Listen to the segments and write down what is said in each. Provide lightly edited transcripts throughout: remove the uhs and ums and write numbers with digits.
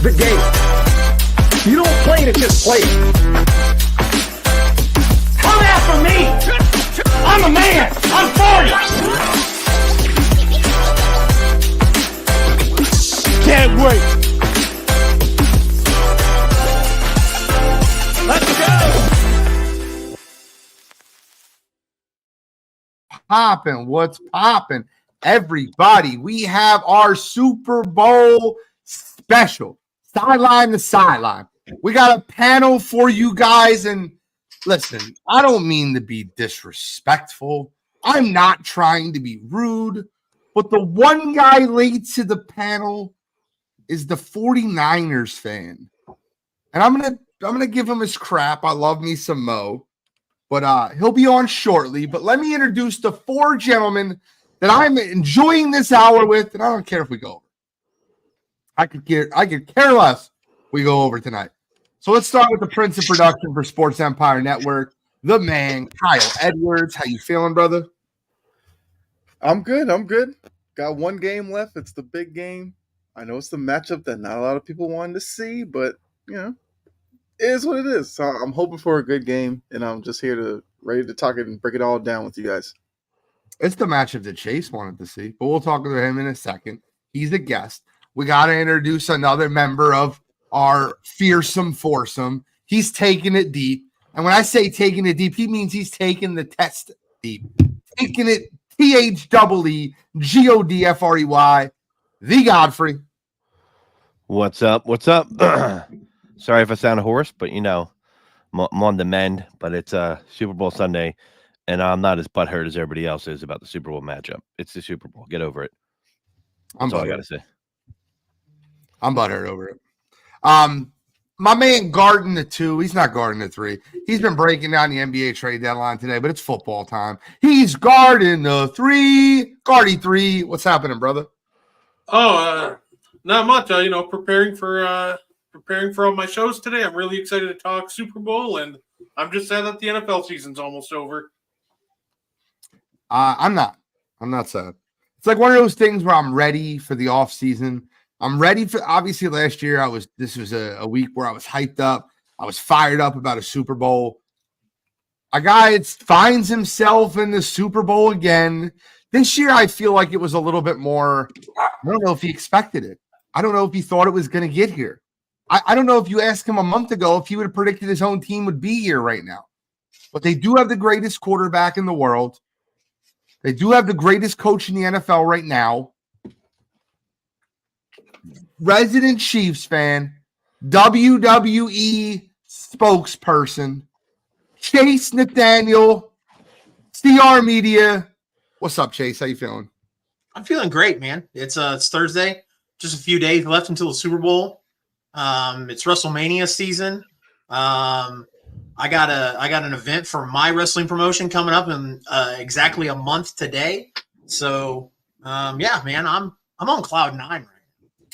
the game. You don't play to just play. Come after me. I'm a man. I'm for you. Can't wait. Let's go. Popping. What's popping? Everybody, we have our Super Bowl special. Sideline to sideline. We got a panel for you guys. And listen, I don't mean to be disrespectful. I'm not trying to be rude. But the one guy late to the panel is the 49ers fan. And I'm gonna give him his crap. I love me some Mo. But he'll be on shortly. But let me introduce the four gentlemen that I'm enjoying this hour with, and I don't care if we go over. I could care less if we go over tonight. So let's start with the Prince of Production for Sports Empire Network, the man, Kyle Edwards. How you feeling, brother? I'm good. Got one game left. It's the big game. I know it's the matchup that not a lot of people wanted to see, but you know, it is what it is. So I'm hoping for a good game, and I'm just ready to talk it and break it all down with you guys. It's the matchup that Chase wanted to see, but we'll talk to him in a second. He's a guest. We got to introduce another member of our fearsome foursome. He's taking it deep. And when I say taking it deep, he means he's taking the test deep. Taking it THEEGODFREY, the Godfrey. What's up? Sorry if I sound hoarse, but you know, I'm on the mend, but it's Super Bowl Sunday. And I'm not as butthurt as everybody else is about the Super Bowl matchup. It's the Super Bowl. Get over it. That's all I got to say. I'm butthurt over it. My man guarding the 2. He's not guarding the 3. He's been breaking down the NBA trade deadline today, but it's football time. He's guarding the 3. Guardy 3. What's happening, brother? Oh, not much. Preparing for all my shows today. I'm really excited to talk Super Bowl, and I'm just sad that the NFL season's almost over. I'm not sad. It's like one of those things where I'm ready for the off season. I'm ready for, obviously last year this was a week where I was hyped up. I was fired up about a Super Bowl. A guy finds himself in the Super Bowl again. This year, I feel like it was a little bit more, I don't know if he expected it. I don't know if he thought it was going to get here. I don't know if you asked him a month ago if he would have predicted his own team would be here right now. But they do have the greatest quarterback in the world. They do have the greatest coach in the NFL right now. Resident Chiefs fan, WWE spokesperson, Chase Nathaniel, CR Media. What's up, Chase? How you feeling? I'm feeling great, man. It's Thursday. Just a few days left until the Super Bowl. It's WrestleMania season. I got an event for my wrestling promotion coming up in exactly a month today. So yeah, man, I'm on cloud 9 right now.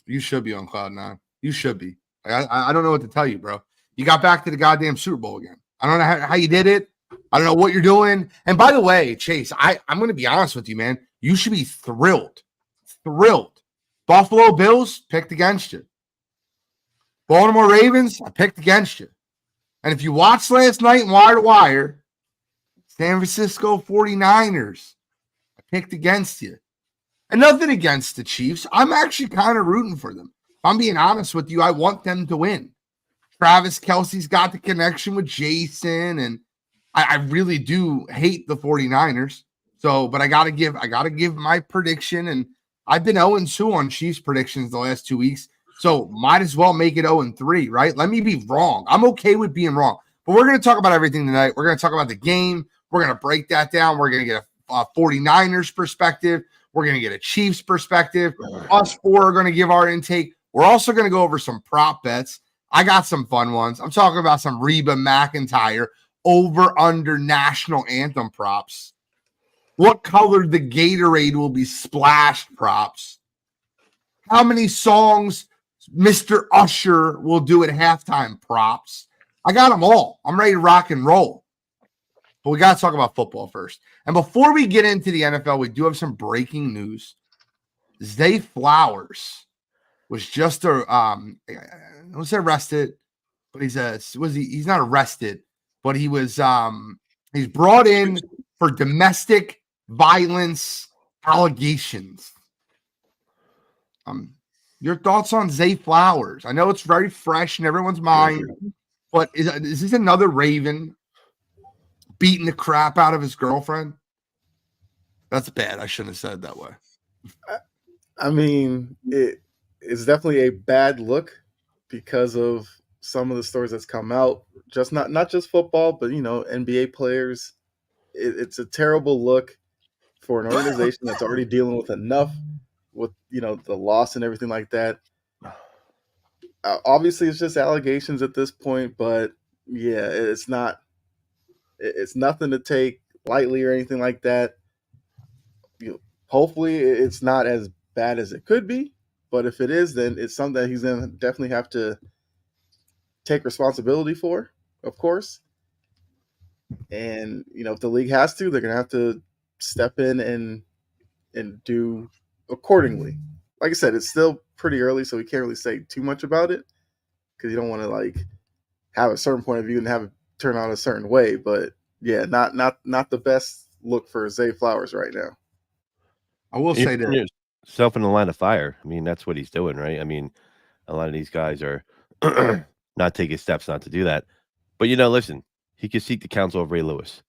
You should be on cloud 9. You should be. I don't know what to tell you, bro. You got back to the goddamn Super Bowl again. I don't know how you did it. I don't know what you're doing. And by the way, Chase, I'm going to be honest with you, man. You should be thrilled. Thrilled. Buffalo Bills picked against you. Baltimore Ravens, I picked against you. And if you watched last night in Wire to Wire, San Francisco 49ers, I picked against you. And nothing against the Chiefs. I'm actually kind of rooting for them. If I'm being honest with you, I want them to win. Travis Kelce's got the connection with Jason, and I really do hate the 49ers. So, but I gotta give my prediction, and I've been 0-2 on Chiefs predictions the last 2 weeks. So might as well make it 0-3, right? Let me be wrong. I'm okay with being wrong. But we're going to talk about everything tonight. We're going to talk about the game. We're going to break that down. We're going to get a 49ers perspective. We're going to get a Chiefs perspective. Us four are going to give our intake. We're also going to go over some prop bets. I got some fun ones. I'm talking about some Reba McEntire over-under national anthem props. What color the Gatorade will be splashed props. How many songs Mr. Usher will do at halftime props. I got them all. I'm ready to rock and roll. But we got to talk about football first. And before we get into the NFL, we do have some breaking news. Zay Flowers was just was arrested, but he's not arrested, but he's brought in for domestic violence allegations. Your thoughts on Zay Flowers? I know it's very fresh in everyone's mind, but is this another Raven beating the crap out of his girlfriend? That's bad. I shouldn't have said it that way. I mean, it's definitely a bad look because of some of the stories that's come out. Just not just football, but NBA players. It's a terrible look for an organization that's already dealing with enough with the loss and everything like that. Obviously, it's just allegations at this point, but yeah, it's nothing to take lightly or anything like that. Hopefully, it's not as bad as it could be, but if it is, then it's something that he's going to definitely have to take responsibility for, of course. And if the league has to, they're going to have to step in and do accordingly. Like I said, it's still pretty early, so we can't really say too much about it because you don't want to have a certain point of view and have it turn out a certain way. But yeah, not the best look for Zay Flowers right now. I will say that yourself in the line of fire. I mean, that's what he's doing, right? I mean, a lot of these guys are not taking steps not to do that. But listen, he could seek the counsel of Ray Lewis,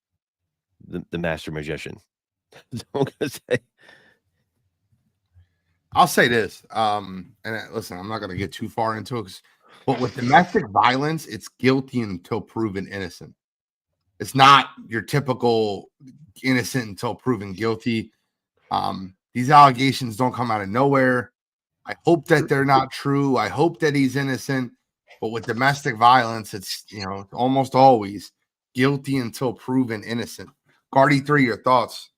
the master magician. That's all I'm gonna say. I'll say this, and listen, I'm not going to get too far into it, but with domestic violence, it's guilty until proven innocent. It's not your typical innocent until proven guilty. These allegations don't come out of nowhere. I hope that they're not true. I hope that he's innocent. But with domestic violence, it's almost always guilty until proven innocent. Cardi 3, your thoughts?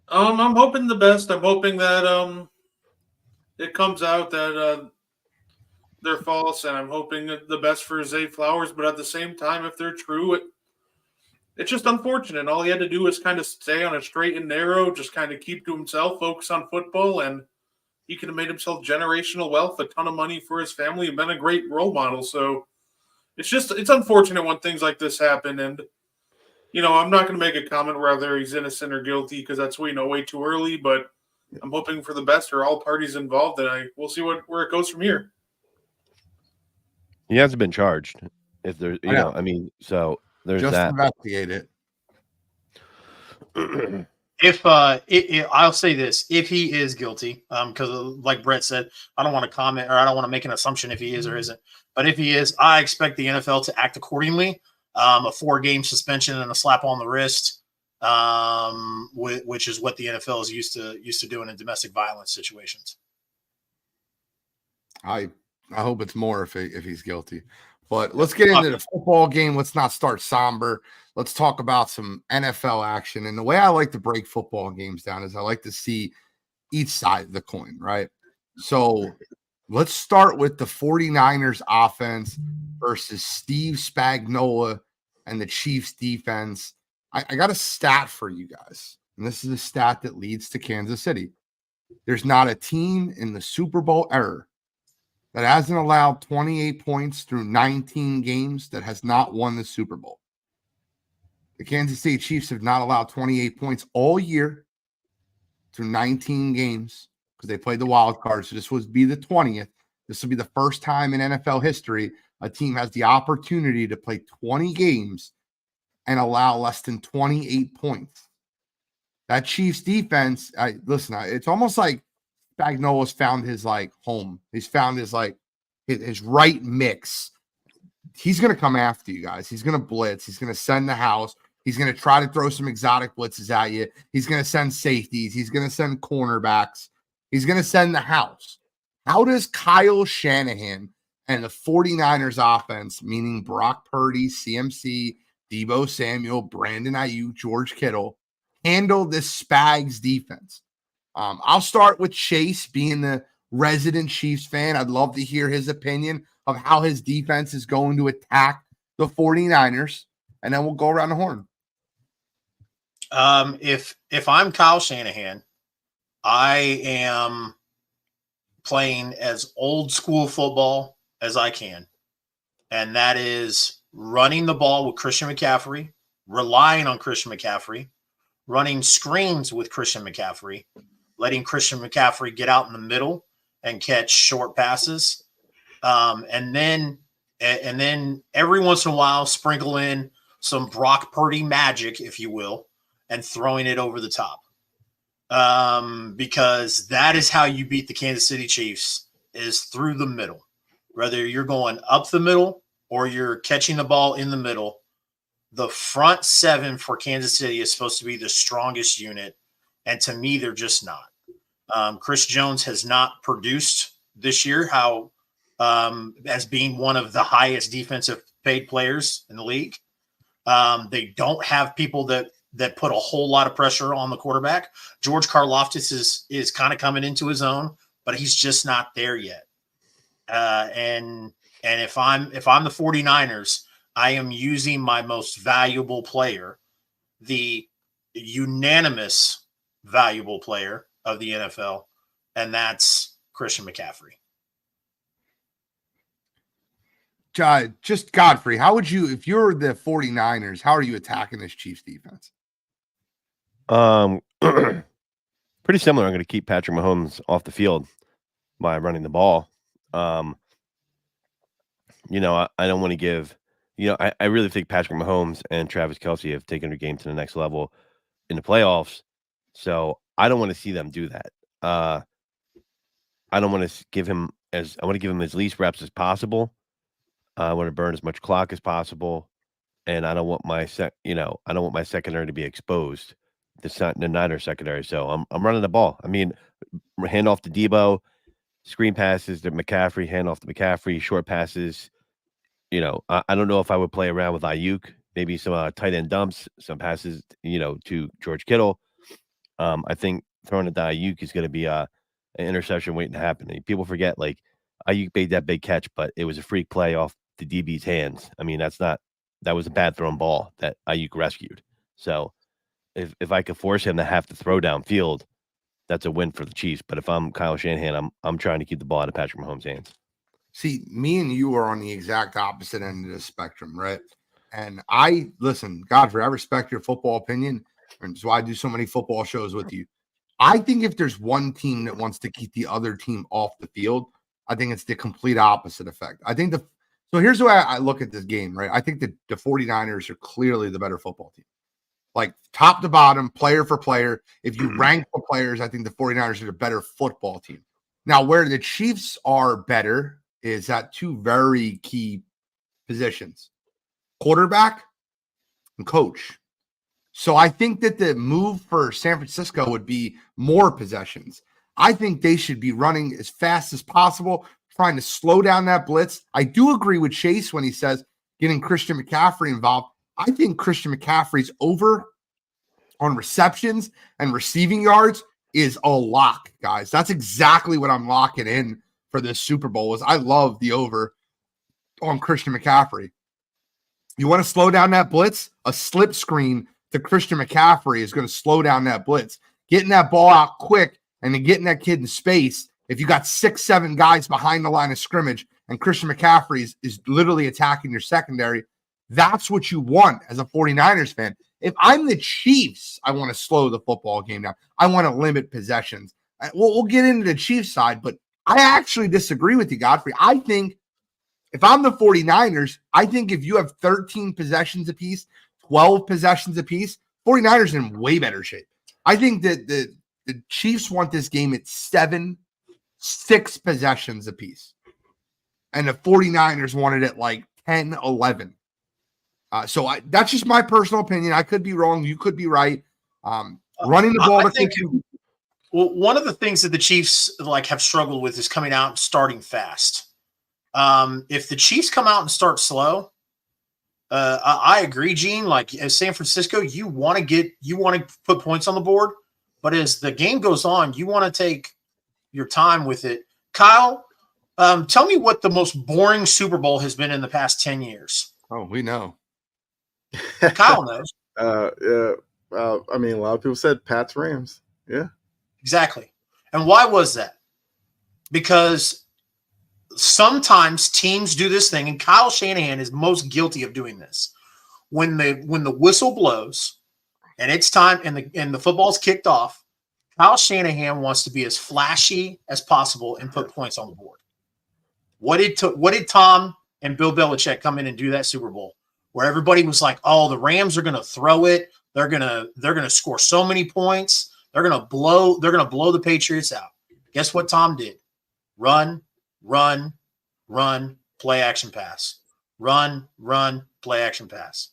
I'm hoping the best. I'm hoping that it comes out that they're false, and I'm hoping the best for Zay Flowers. But at the same time, if they're true, it's just unfortunate. All he had to do was kind of stay on a straight and narrow, just kind of keep to himself, focus on football, and he could have made himself generational wealth, a ton of money for his family, and been a great role model. So it's unfortunate when things like this happen. And, I'm not going to make a comment whether he's innocent or guilty because that's way too early, but I'm hoping for the best for all parties involved, and we'll see where it goes from here. He hasn't been charged. If there's, so there's just that. Investigate it. If I'll say this, if he is guilty, because like Brett said, I don't want to comment or I don't want to make an assumption if he is or isn't. But if he is, I expect the NFL to act accordingly. A 4-game suspension and a slap on the wrist, which is what the NFL is used to doing in domestic violence situations. I hope it's more if he's guilty. But let's get into the football game. Let's not start somber. Let's talk about some NFL action. And the way I like to break football games down is I like to see each side of the coin, right? So let's start with the 49ers offense versus Steve Spagnuolo and the Chiefs defense. I got a stat for you guys. And this is a stat that leads to Kansas City. There's not a team in the Super Bowl era that hasn't allowed 28 points through 19 games that has not won the Super Bowl. The Kansas City Chiefs have not allowed 28 points all year through 19 games because they played the wild card. So this would be the 20th. This will be the first time in NFL history a team has the opportunity to play 20 games and allow less than 28 points. That Chiefs defense, it's almost like Spagnuolo's found his home. He's found his his right mix. He's going to come after you guys. He's going to blitz. He's going to send the house. He's going to try to throw some exotic blitzes at you. He's going to send safeties. He's going to send cornerbacks. He's going to send the house. How does Kyle Shanahan and the 49ers offense, meaning Brock Purdy, CMC, Deebo Samuel, Brandon Ayuk, George Kittle, handle this Spags defense? I'll start with Chase being the resident Chiefs fan. I'd love to hear his opinion of how his defense is going to attack the 49ers, and then we'll go around the horn. If I'm Kyle Shanahan, I am playing as old school football as I can. And that is running the ball with Christian McCaffrey, relying on Christian McCaffrey, running screens with Christian McCaffrey, letting Christian McCaffrey get out in the middle and catch short passes. And then every once in a while, sprinkle in some Brock Purdy magic, if you will, and throwing it over the top. Because that is how you beat the Kansas City Chiefs, is through the middle. Whether you're going up the middle or you're catching the ball in the middle, the front seven for Kansas City is supposed to be the strongest unit. And to me, they're just not. Chris Jones has not produced this year as being one of the highest defensive paid players in the league. They don't have people that put a whole lot of pressure on the quarterback. George Karlaftis is kind of coming into his own, but he's just not there yet. And if I'm the 49ers, I am using my most valuable player, the unanimous valuable player of the NFL, and that's Christian McCaffrey. Just Godfrey, how would you, if you're the 49ers, how are you attacking this Chiefs defense? Pretty similar. I'm going to keep Patrick Mahomes off the field by running the ball. I don't want to give, I really think Patrick Mahomes and Travis Kelce have taken their game to the next level in the playoffs. So I don't want to see them do that. I don't want to give him I want to give him as least reps as possible. I want to burn as much clock as possible. And I don't want my secondary to be exposed. The Niners secondary. So I'm running the ball. I mean, hand off to Debo, screen passes to McCaffrey, hand off to McCaffrey, short passes. I don't know if I would play around with Ayuk, maybe some tight end dumps, some passes, to George Kittle. I think throwing it to Ayuk is going to be an interception waiting to happen. And people forget, like, Ayuk made that big catch, but it was a freak play off the DB's hands. I mean, that was a bad thrown ball that Ayuk rescued. So if I could force him to have to throw downfield, that's a win for the Chiefs. But if I'm Kyle Shanahan, I'm trying to keep the ball out of Patrick Mahomes' hands. See, me and you are on the exact opposite end of the spectrum, right? And listen, Godfrey, I respect your football opinion, and that's why I do so many football shows with you. I think if there's one team that wants to keep the other team off the field, I think it's the complete opposite effect. I think so here's the way I look at this game, right? I think that the 49ers are clearly the better football team. Like top to bottom, player for player. If you rank the players, I think the 49ers are a better football team. Now, where the Chiefs are better is at two very key positions: quarterback and coach. So I think that the move for San Francisco would be more possessions. I think they should be running as fast as possible, trying to slow down that blitz. I do agree with Chase when he says getting Christian McCaffrey involved. I think Christian McCaffrey's over on receptions and receiving yards is a lock, guys. That's exactly what I'm locking in for this Super Bowl. I love the over on Christian McCaffrey. You want to slow down that blitz? A slip screen to Christian McCaffrey is going to slow down that blitz. Getting that ball out quick and then getting that kid in space. If you got 6-7 guys behind the line of scrimmage and Christian McCaffrey is literally attacking your secondary, that's what you want as a 49ers fan. If I'm the Chiefs, I want to slow the football game down. I want to limit possessions. We'll get into the Chiefs side, but I actually disagree with you, Godfrey. I think if I'm the 49ers, I think if you have 13 possessions apiece, 12 possessions apiece, 49ers in way better shape. I think that the Chiefs want this game at 6 possessions apiece. And the 49ers wanted it like 10, 11. So that's just my personal opinion. I could be wrong. You could be right. Running the ball. Well, one of the things that the Chiefs have struggled with is coming out and starting fast. If the Chiefs come out and start slow, I agree, Gene. Like as San Francisco, you want to put points on the board, but as the game goes on, you want to take your time with it. Kyle, tell me what the most boring Super Bowl has been in the past 10 years. Oh, we know. Kyle knows. Yeah. I mean, a lot of people said Pats Rams. Yeah. Exactly. And why was that? because sometimes teams do this thing, and Kyle Shanahan is most guilty of doing this. When the whistle blows and it's time and the football's kicked off, Kyle Shanahan wants to be as flashy as possible and put points on the board. What did Tom and Bill Belichick come in and do that Super Bowl, where everybody was like, "Oh, the Rams are going to throw it. They're gonna score so many points. They're gonna blow the Patriots out." Guess what Tom did? Run, run, run, play action pass. Run, run, play action pass.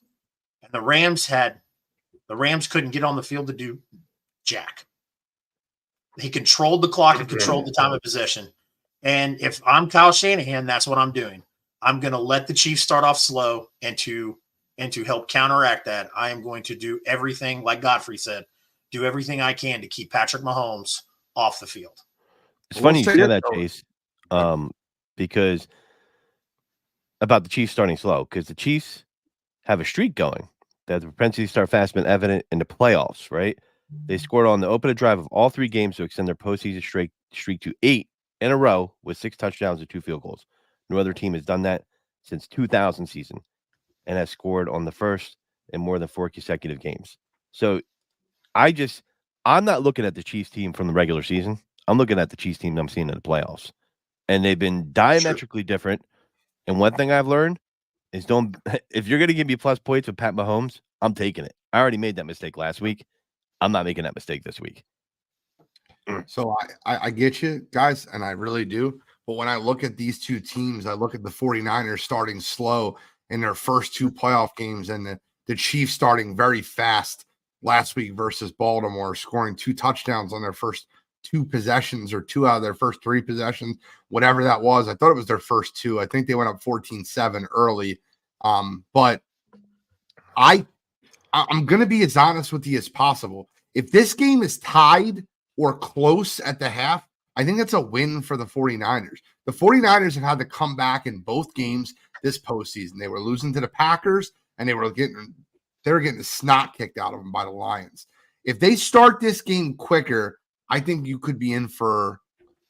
And the Rams couldn't get on the field to do jack. He controlled the clock and controlled the time of possession. And if I'm Kyle Shanahan, that's what I'm doing. I'm going to let the Chiefs start off slow, and to help counteract that, I am going to do everything, like Godfrey said, do everything I can to keep Patrick Mahomes off the field. It's funny you say that, Chase, because about the Chiefs starting slow, because the Chiefs have a streak going. They have the propensity to start fast been evident in the playoffs, right? They scored on the opening drive of all 3 games to extend their postseason streak to 8 in a row with 6 touchdowns and 2 field goals. No other team has done that since 2000 season and has scored on the first in more than 4 consecutive games. So I'm not looking at the Chiefs team from the regular season. I'm looking at the Chiefs team I'm seeing in the playoffs. And they've been diametrically different. And one thing I've learned is if you're going to give me plus points with Pat Mahomes, I'm taking it. I already made that mistake last week. I'm not making that mistake this week. So I get you guys, and I really do. But when I look at these two teams, I look at the 49ers starting slow in their first 2 playoff games, and the Chiefs starting very fast last week versus Baltimore, scoring 2 touchdowns on their first 2 possessions, or 2 out of their first 3 possessions, whatever that was. I thought it was their first 2. I think they went up 14-7 early. But I'm going to be as honest with you as possible. If this game is tied or close at the half, I think that's a win for the 49ers. The 49ers have had to come back in both games this postseason. They were losing to the Packers, and they were getting the snot kicked out of them by the Lions. If they start this game quicker, I think you could be in for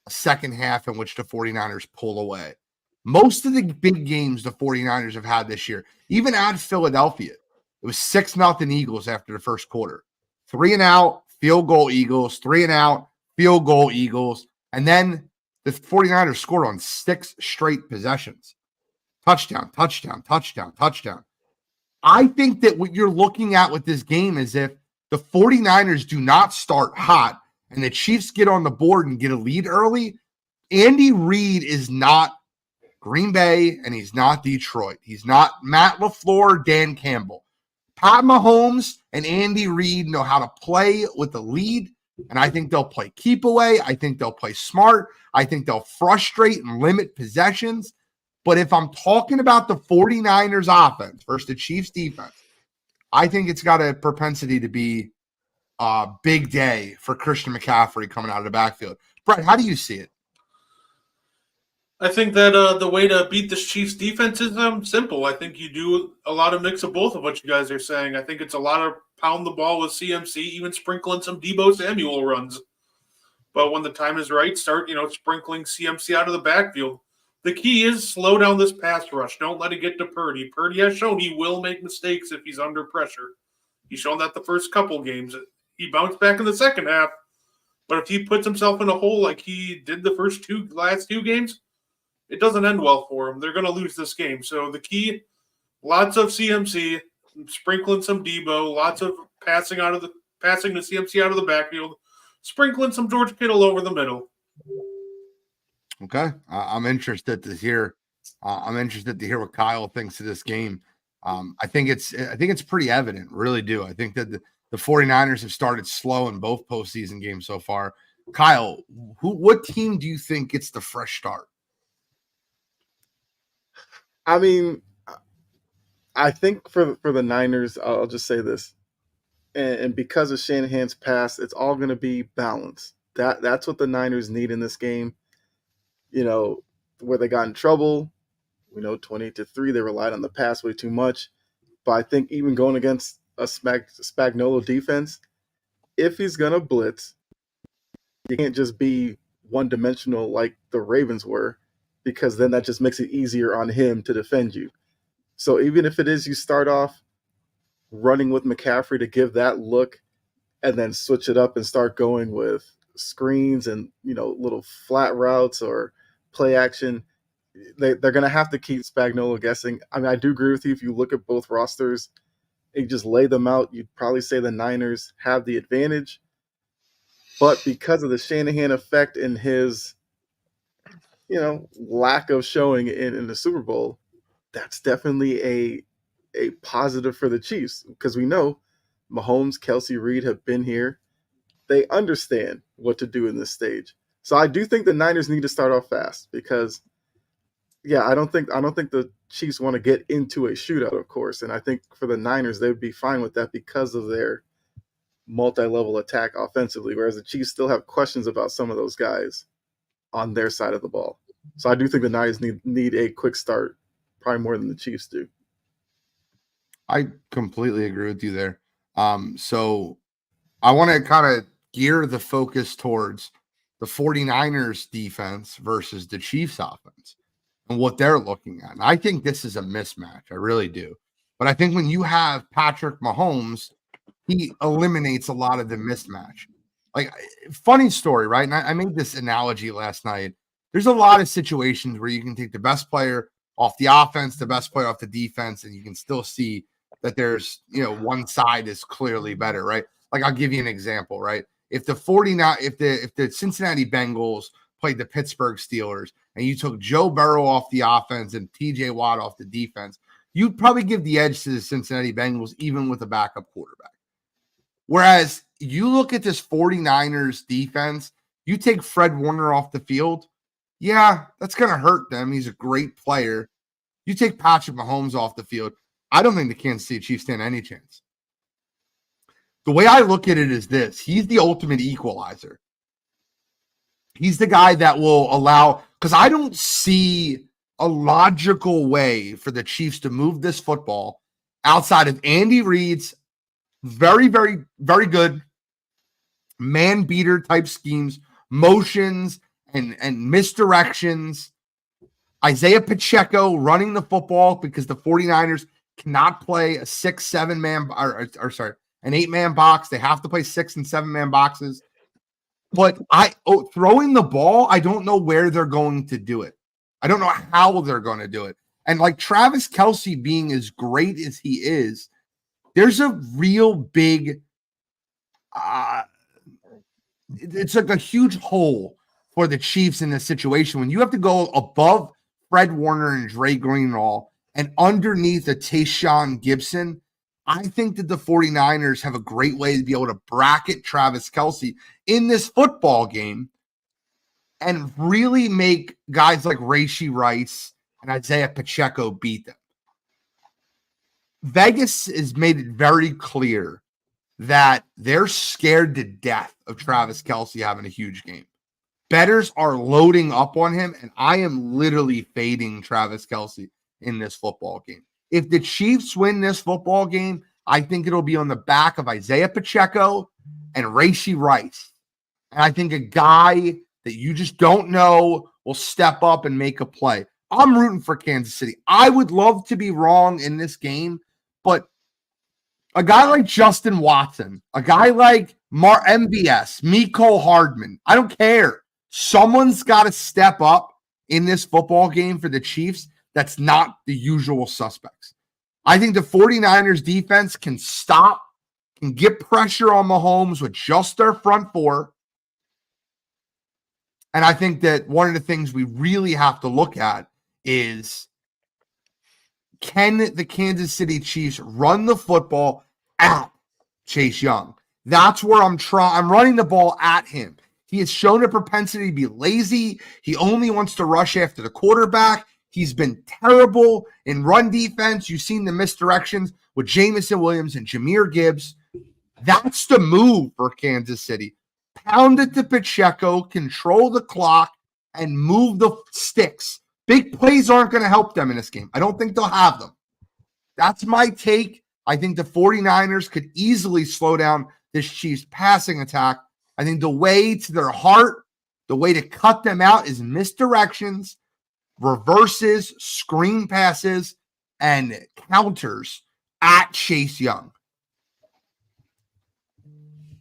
a second half in which the 49ers pull away. Most of the big games the 49ers have had this year, even at Philadelphia, it was 6-0 Eagles after the first quarter. 3 and out, field goal Eagles, 3 and out, field goal Eagles. And then the 49ers scored on 6 straight possessions. Touchdown, touchdown, touchdown, touchdown. I think that what you're looking at with this game is if the 49ers do not start hot and the Chiefs get on the board and get a lead early, Andy Reid is not Green Bay and he's not Detroit. He's not Matt LaFleur, Dan Campbell. Pat Mahomes and Andy Reid know how to play with the lead, and I think they'll play keep away. I think they'll play smart. I think they'll frustrate and limit possessions. But if I'm talking about the 49ers offense versus the Chiefs defense, I think it's got a propensity to be a big day for Christian McCaffrey coming out of the backfield. Brett, how do you see it? I think that the way to beat this Chiefs defense is simple. I think you do a lot of mix of both of what you guys are saying. I think it's a lot of pound the ball with CMC, even sprinkling some Deebo Samuel runs. But when the time is right, start sprinkling CMC out of the backfield. The key is slow down this pass rush. Don't let it get to Purdy. Purdy has shown he will make mistakes if he's under pressure. He's shown that the first couple games. He bounced back in the second half. But if he puts himself in a hole like he did the last two games, it doesn't end well for him. They're going to lose this game. So the key, lots of CMC, sprinkling some Deebo, lots of passing to CMC out of the backfield, sprinkling some George Kittle over the middle. Okay, I'm interested to hear. I'm interested to hear what Kyle thinks of this game. I think it's pretty evident. Really do. I think that the 49ers have started slow in both postseason games so far. Kyle, what team do you think gets the fresh start? I mean, I think for the Niners, I'll just say this, and because of Shanahan's past, it's all going to be balance. That's what the Niners need in this game. Where they got in trouble, 20-3, they relied on the pass way too much. But I think even going against a Spagnuolo defense, if he's going to blitz, he can't just be one-dimensional like the Ravens were, because then that just makes it easier on him to defend you. So even if it is you start off running with McCaffrey to give that look and then switch it up and start going with screens and, little flat routes or play action, they're going to have to keep Spagnuolo guessing. I mean, I do agree with you. If you look at both rosters and you just lay them out, you'd probably say the Niners have the advantage. But because of the Shanahan effect and his, lack of showing in the Super Bowl, that's definitely a positive for the Chiefs, because we know Mahomes, Kelsey, Reed have been here. They understand what to do in this stage. So I do think the Niners need to start off fast, because I don't think the Chiefs want to get into a shootout, of course. And I think for the Niners, they would be fine with that because of their multi-level attack offensively, whereas the Chiefs still have questions about some of those guys on their side of the ball. So I do think the Niners need a quick start, probably more than the Chiefs do. I completely agree with you there. So I want to kind of gear the focus towards the 49ers defense versus the Chiefs offense and what they're looking at. And I think this is a mismatch. I really do. But I think when you have Patrick Mahomes, he eliminates a lot of the mismatch. Like, funny story, right? And I made this analogy last night. There's a lot of situations where you can take the best player off the offense, the best player off the defense, and you can still see that there's, one side is clearly better, right? Like, I'll give you an example, right? If the Cincinnati Bengals played the Pittsburgh Steelers and you took Joe Burrow off the offense and TJ Watt off the defense, you'd probably give the edge to the Cincinnati Bengals, even with a backup quarterback. Whereas you look at this 49ers defense, you take Fred Warner off the field, yeah, that's going to hurt them. He's a great player. You take Patrick Mahomes off the field, I don't think the Kansas City Chiefs stand any chance. The way I look at it is this. He's the ultimate equalizer. He's the guy that will allow, because I don't see a logical way for the Chiefs to move this football outside of Andy Reid's very, very, very good man beater type schemes, motions and misdirections. Isaiah Pacheco running the football, because the 49ers cannot play a 6-7 man an 8-man box. They have to play 6 and 7-man boxes. But throwing the ball, I don't know where they're going to do it. I don't know how they're going to do it. And like Travis Kelce being as great as he is, there's a real big it's like a huge hole for the Chiefs in this situation when you have to go above Fred Warner and Dre Greenlaw and underneath a Tayshaun Gibson. I think that the 49ers have a great way to be able to bracket Travis Kelce in this football game and really make guys like Rashee Rice and Isaiah Pacheco beat them. Vegas has made it very clear that they're scared to death of Travis Kelce having a huge game. Bettors are loading up on him, and I am literally fading Travis Kelce in this football game. If the Chiefs win this football game, I think it'll be on the back of Isaiah Pacheco and Rashee Rice. And I think a guy that you just don't know will step up and make a play. I'm rooting for Kansas City. I would love to be wrong in this game, but a guy like Justin Watson, a guy like MBS, Mecole Hardman, I don't care. Someone's got to step up in this football game for the Chiefs. That's not the usual suspects. I think the 49ers defense can get pressure on Mahomes with just their front four. And I think that one of the things we really have to look at is, can the Kansas City Chiefs run the football at Chase Young? That's where I'm running the ball at him. He has shown a propensity to be lazy. He only wants to rush after the quarterback. He's been terrible in run defense. You've seen the misdirections with Jamison Williams and Jahmyr Gibbs. That's the move for Kansas City. Pound it to Pacheco, control the clock, and move the sticks. Big plays aren't going to help them in this game. I don't think they'll have them. That's my take. I think the 49ers could easily slow down this Chiefs passing attack. I think the way to their heart The way to cut them out is misdirections, reverses, screen passes, and counters at Chase Young.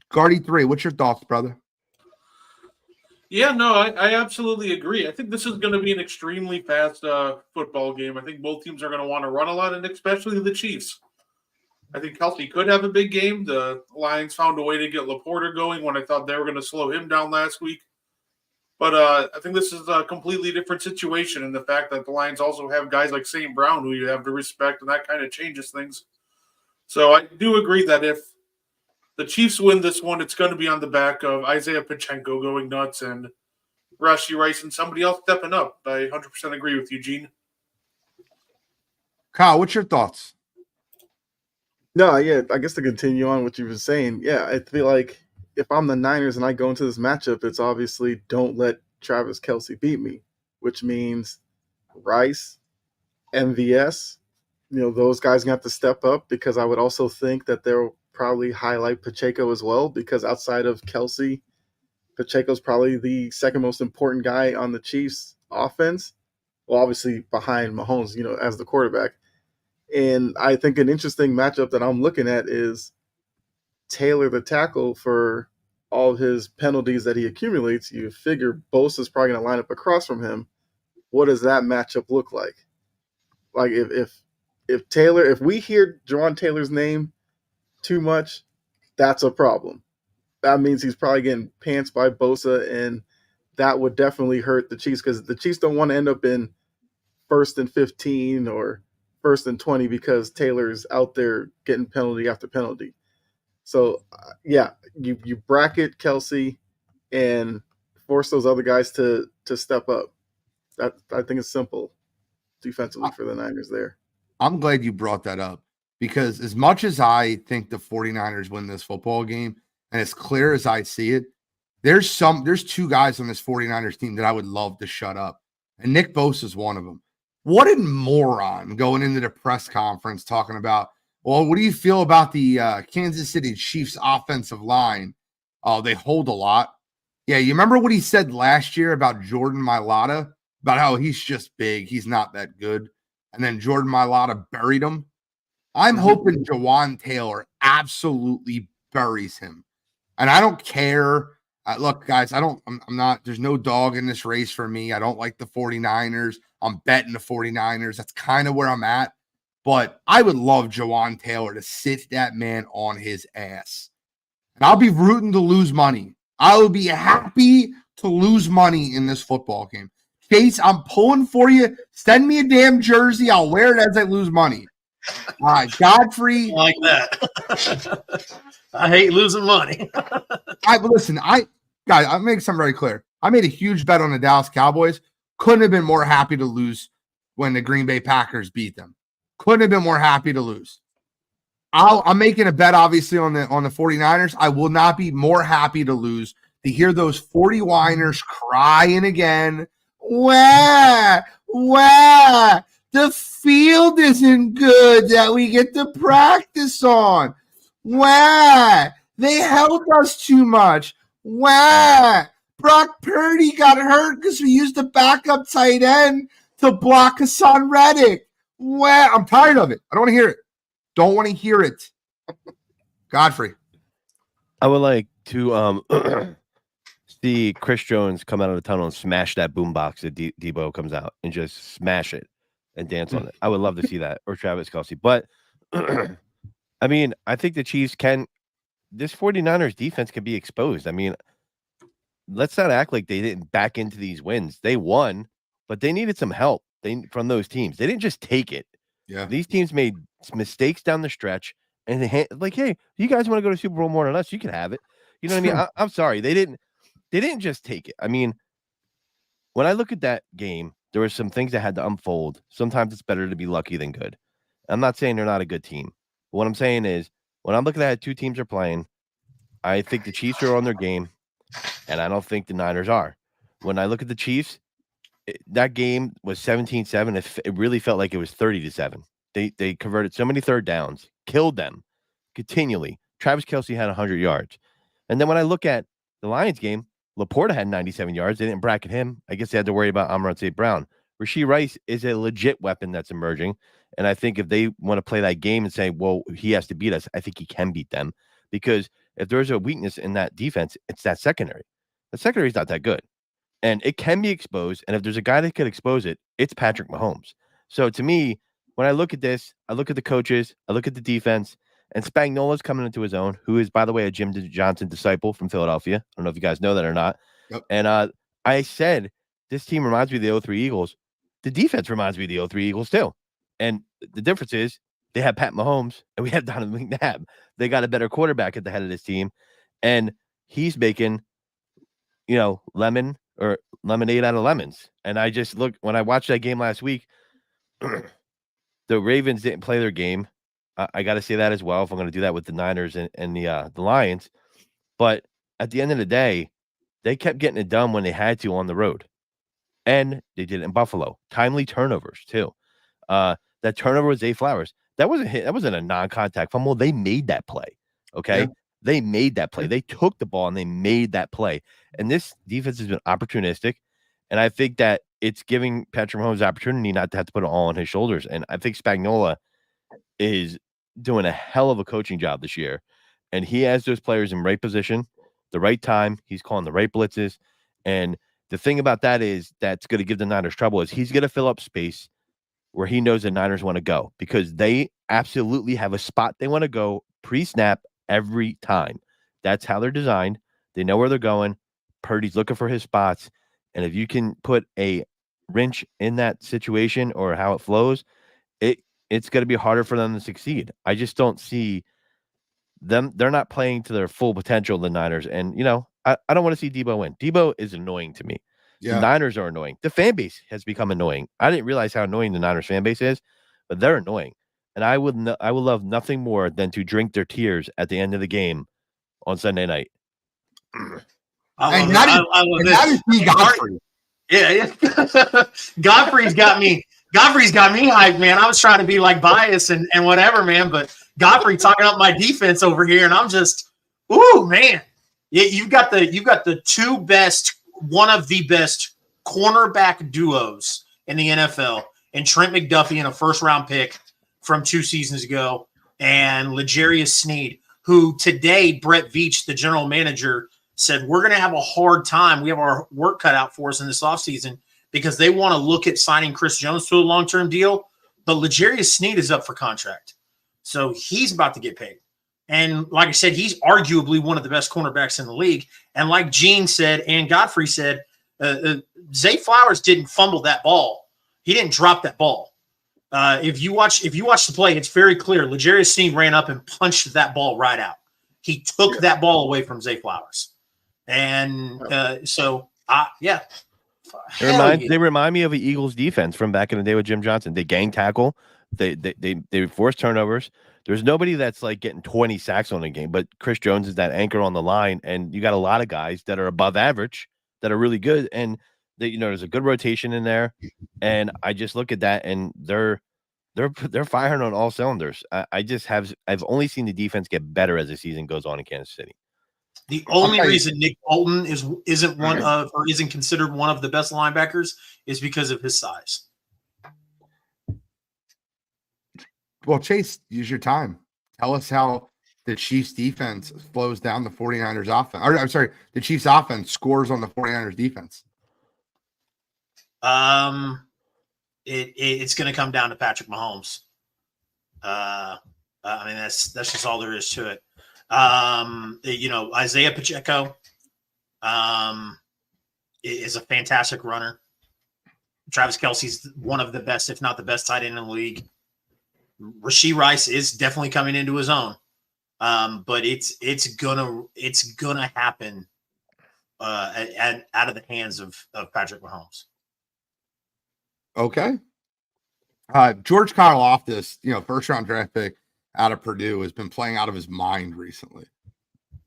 Guardy 3, what's your thoughts, brother? Yeah, no, I absolutely agree. I think this is going to be an extremely fast football game. I think both teams are going to want to run a lot, and especially the Chiefs. I think Kelsey could have a big game. The Lions found a way to get Laporta going when I thought they were going to slow him down last week. But I think this is a completely different situation in the fact that the Lions also have guys like St. Brown who you have to respect, and that kind of changes things. So I do agree that if the Chiefs win this one, it's going to be on the back of Isaiah Pacheco going nuts and Rashee Rice and somebody else stepping up. I 100% agree with you, Gene. Kyle, what's your thoughts? No, yeah, I guess to continue on what you were saying, yeah, I feel like if I'm the Niners and I go into this matchup, it's obviously don't let Travis Kelce beat me, which means Rice, MVS, those guys have to step up, because I would also think that they'll probably highlight Pacheco as well, because outside of Kelce, Pacheco's probably the second most important guy on the Chiefs offense. Well, obviously behind Mahomes, as the quarterback. And I think an interesting matchup that I'm looking at is Taylor, the tackle, for all of his penalties that he accumulates. You figure Bosa's probably going to line up across from him. What does that matchup look like? Like if Taylor, if we hear Jawan Taylor's name too much, that's a problem. That means he's probably getting pantsed by Bosa, and that would definitely hurt the Chiefs, because the Chiefs don't want to end up in 1st and 15 or 1st and 20 because Taylor's out there getting penalty after penalty. So, yeah, you bracket Kelce and force those other guys to step up. That, I think it's simple defensively for the Niners there. I'm glad you brought that up, because as much as I think the 49ers win this football game, and as clear as I see it, there's two guys on this 49ers team that I would love to shut up. And Nick Bosa is one of them. What a moron going into the press conference talking about, well, what do you feel about the Kansas City Chiefs offensive line? Oh, they hold a lot. Yeah, you remember what he said last year about Jordan Mailata, about how he's just big, he's not that good. And then Jordan Mailata buried him. I'm hoping Jawan Taylor absolutely buries him. And I don't care. Look, guys, I'm not, there's no dog in this race for me. I don't like the 49ers. I'm betting the 49ers. That's kind of where I'm at. But I would love Jawan Taylor to sit that man on his ass. And I'll be rooting to lose money. I will be happy to lose money in this football game. Chase, I'm pulling for you. Send me a damn jersey. I'll wear it as I lose money. All right, Godfrey. I like that. I hate losing money. Listen, I'll make something very clear. I made a huge bet on the Dallas Cowboys. Couldn't have been more happy to lose when the Green Bay Packers beat them. Couldn't have been more happy to lose. I'm making a bet, obviously, on the 49ers. I will not be more happy to lose to hear those 40-winers crying again. Wah! The field isn't good that we get to practice on. Wah! They held us too much. Wah! Brock Purdy got hurt because we used a backup tight end to block Hassan Reddick. Wah! I'm tired of it. I don't want to hear it. Don't want to hear it. Godfrey. I would like to see Chris Jones come out of the tunnel and smash that boombox that Debo comes out and just smash it and dance on it. I would love to see that, or Travis Kelce. But I mean, I think the Chiefs this 49ers defense can be exposed. I mean, let's not act like they didn't back into these wins. They won, but they needed some help from those teams. They didn't just take it. Yeah. These teams made mistakes down the stretch, and hey, you guys want to go to Super Bowl more than us? You can have it. You know what I mean? I'm sorry. They didn't just take it. I mean, when I look at that game, there were some things that had to unfold. Sometimes it's better to be lucky than good. I'm not saying they're not a good team. But what I'm saying is, when I'm looking at how two teams are playing, I think the Chiefs are on their game, and I don't think the Niners are. When I look at the Chiefs, that game was 17-7. It really felt like it was 30-7. They converted so many third downs, killed them continually. Travis Kelce had 100 yards. And then when I look at the Lions game, Laporta had 97 yards. They didn't bracket him. I guess they had to worry about Amon St. Brown. Rashee Rice is a legit weapon that's emerging. And I think if they want to play that game and say, well, he has to beat us, I think he can beat them. Because if there's a weakness in that defense, it's that secondary. The secondary is not that good. And it can be exposed. And if there's a guy that could expose it, it's Patrick Mahomes. So to me, when I look at this, I look at the coaches, I look at the defense, and Spagnuolo's coming into his own, who is, by the way, a Jim Johnson disciple from Philadelphia. I don't know if you guys know that or not. Yep. And I said, this team reminds me of the 03 Eagles. The defense reminds me of the 03 Eagles too. And the difference is they have Pat Mahomes and we have Donovan McNabb. They got a better quarterback at the head of this team. And he's making, lemonade out of lemons. And I just look, when I watched that game last week, the Ravens didn't play their game. I got to say that as well, if I'm going to do that with the Niners and the Lions. But at the end of the day, they kept getting it done when they had to on the road. And they did it in Buffalo. Timely turnovers, too. That turnover with Zay Flowers, that wasn't hit. That wasn't a non-contact fumble. They made that play. Okay. Yeah. They made that play. They took the ball and they made that play. And this defense has been opportunistic. And I think that it's giving Patrick Mahomes the opportunity not to have to put it all on his shoulders. And I think Spagnuolo is doing a hell of a coaching job this year. And he has those players in right position, the right time. He's calling the right blitzes. And the thing about that is that's going to give the Niners trouble is he's going to fill up space where he knows the Niners want to go because they absolutely have a spot they want to go pre-snap every time. That's how they're designed. They know where they're going. Purdy's looking for his spots. And if you can put a wrench in that situation or how it flows, it's going to be harder for them to succeed. I just don't see them. They're not playing to their full potential, the Niners. And, I don't want to see Debo win. Debo is annoying to me. Yeah. The Niners are annoying. The fan base has become annoying. I didn't realize how annoying the Niners fan base is, but they're annoying. And I would love nothing more than to drink their tears at the end of the game on Sunday night. I love this. Godfrey. Yeah. Godfrey's got me hyped, man. I was trying to be like biased and whatever, man. But Godfrey talking up my defense over here, and I'm just, ooh, man. Yeah, you've got the two best, one of the best cornerback duos in the NFL, and Trent McDuffie in a first-round pick from 2 seasons ago, and L'Jarius Sneed, who today Brett Veach, the general manager, said we're going to have a hard time. We have our work cut out for us in this offseason because they want to look at signing Chris Jones to a long-term deal, but L'Jarius Sneed is up for contract. So he's about to get paid. And like I said, he's arguably one of the best cornerbacks in the league. And like Gene said and Godfrey said, Zay Flowers didn't fumble that ball. He didn't drop that ball. If you watch the play, it's very clear. L'Jarius Sneed ran up and punched that ball right out. He took that ball away from Zay Flowers. And yeah. They remind me of the Eagles defense from back in the day with Jim Johnson. They gang tackle. They force turnovers. There's nobody that's like getting 20 sacks on a game, but Chris Jones is that anchor on the line, and you got a lot of guys that are above average that are really good, and there's a good rotation in there. And I just look at that, and they're firing on all cylinders. I've only seen the defense get better as the season goes on in Kansas City. The only reason Nick Bolton isn't considered one of the best linebackers is because of his size. Well, Chase, use your time. Tell us how the Chiefs defense slows down the 49ers offense. Or, I'm sorry, the Chiefs offense scores on the 49ers defense. It's going to come down to Patrick Mahomes. I mean, that's just all there is to it. Isaiah Pacheco is a fantastic runner. Travis Kelce's one of the best, if not the best tight end in the league. Rashee Rice is definitely coming into his own. But it's gonna happen out of the hands of Patrick Mahomes. Okay. George Karlaftis, first round draft pick out of Purdue, has been playing out of his mind recently.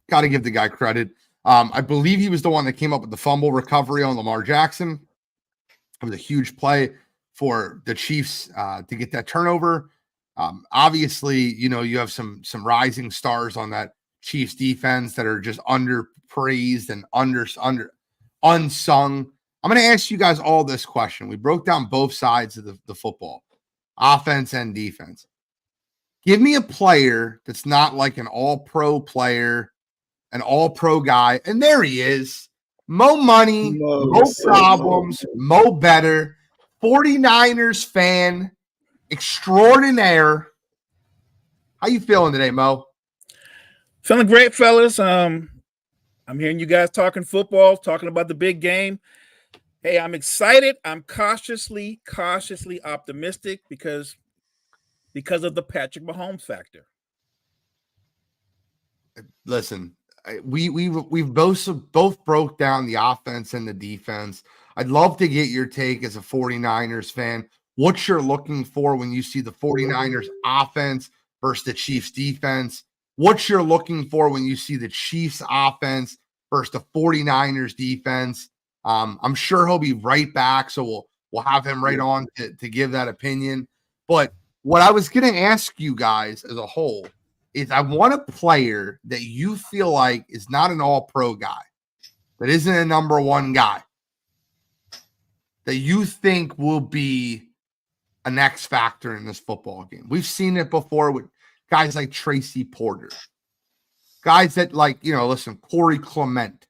Got to give the guy credit. I believe he was the one that came up with the fumble recovery on Lamar Jackson. It was a huge play for the Chiefs to get that turnover. Obviously, you have some rising stars on that Chiefs defense that are just underpraised and unsung. I'm going to ask you guys all this question. We broke down both sides of the football, offense and defense. Give me a player that's not like an all-pro player, an all-pro guy. And there he is. Mo money, Mo problems, Mo better. 49ers fan extraordinaire. How you feeling today, Mo? Feeling great, fellas. I'm hearing you guys talking football, talking about the big game. Hey, I'm excited. I'm cautiously optimistic because of the Patrick Mahomes factor. Listen, we've both broke down the offense and the defense. I'd love to get your take as a 49ers fan. What you're looking for when you see the 49ers offense versus the Chiefs defense. What you're looking for when you see the Chiefs offense versus the 49ers defense. I'm sure he'll be right back, so we'll have him right on to give that opinion. But what I was going to ask you guys as a whole is I want a player that you feel like is not an all-pro guy, that isn't a number one guy, that you think will be an X factor in this football game. We've seen it before with guys like Tracy Porter, guys that listen, Corey Clement.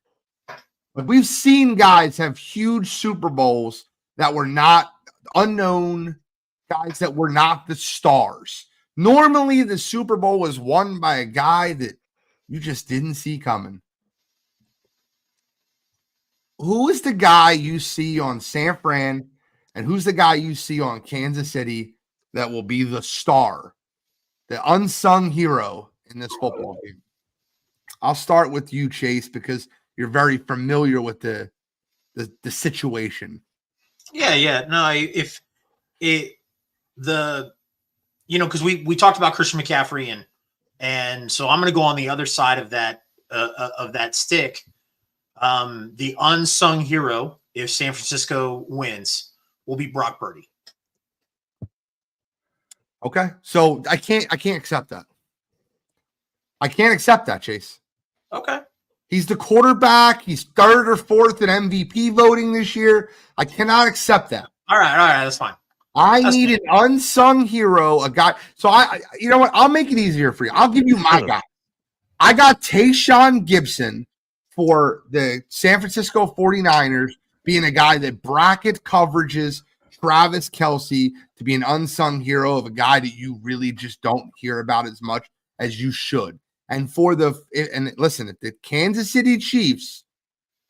But we've seen guys have huge Super Bowls that were not unknown, guys that were not the stars. Normally, the Super Bowl was won by a guy that you just didn't see coming. Who is the guy you see on San Fran, and who's the guy you see on Kansas City that will be the star, the unsung hero in this football game? I'll start with you, Chase, because you're very familiar with the situation. Yeah. No, because we talked about Christian McCaffrey and so I'm going to go on the other side of that stick. The unsung hero, if San Francisco wins, will be Brock Purdy. Okay, so I can't accept that. I can't accept that, Chase. Okay. He's the quarterback. He's third or fourth in MVP voting this year. I cannot accept that. All right, that's fine. I need an unsung hero, a guy. So you know what? I'll make it easier for you. I'll give you my guy. I got Tayshaun Gibson for the San Francisco 49ers, being a guy that bracket coverages Travis Kelce to be an unsung hero of a guy that you really just don't hear about as much as you should. And listen, if the Kansas City Chiefs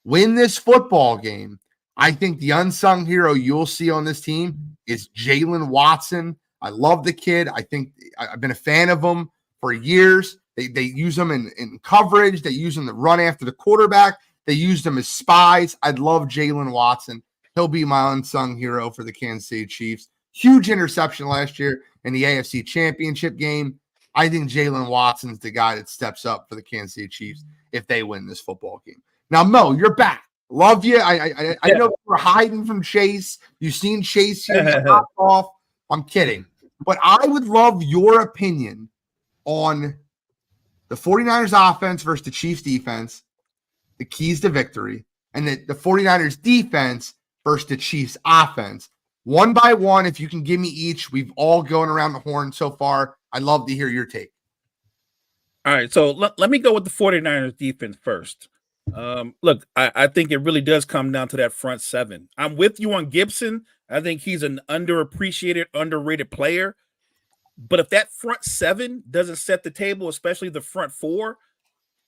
win this football game, I think the unsung hero you'll see on this team is Jalen Watson. I love the kid. I think I've been a fan of him for years. They use him in coverage. They use him to run after the quarterback. They used him as spies. I'd love Jalen Watson. He'll be my unsung hero for the Kansas City Chiefs. Huge interception last year in the AFC Championship game. I think Jalen Watson's the guy that steps up for the Kansas City Chiefs if they win this football game. Now, Mo, you're back. Love you. I know you were hiding from Chase. You've seen Chase here pop off. I'm kidding. But I would love your opinion on the 49ers offense versus the Chiefs defense, the keys to victory, and the 49ers defense versus the Chiefs offense. One by one, if you can give me each. We've all gone around the horn so far. I'd love to hear your take. All right, so let me go with the 49ers defense first. Look, I think it really does come down to that front seven. I'm with you on Gibson. I think he's an underappreciated, underrated player. But if that front seven doesn't set the table, especially the front four,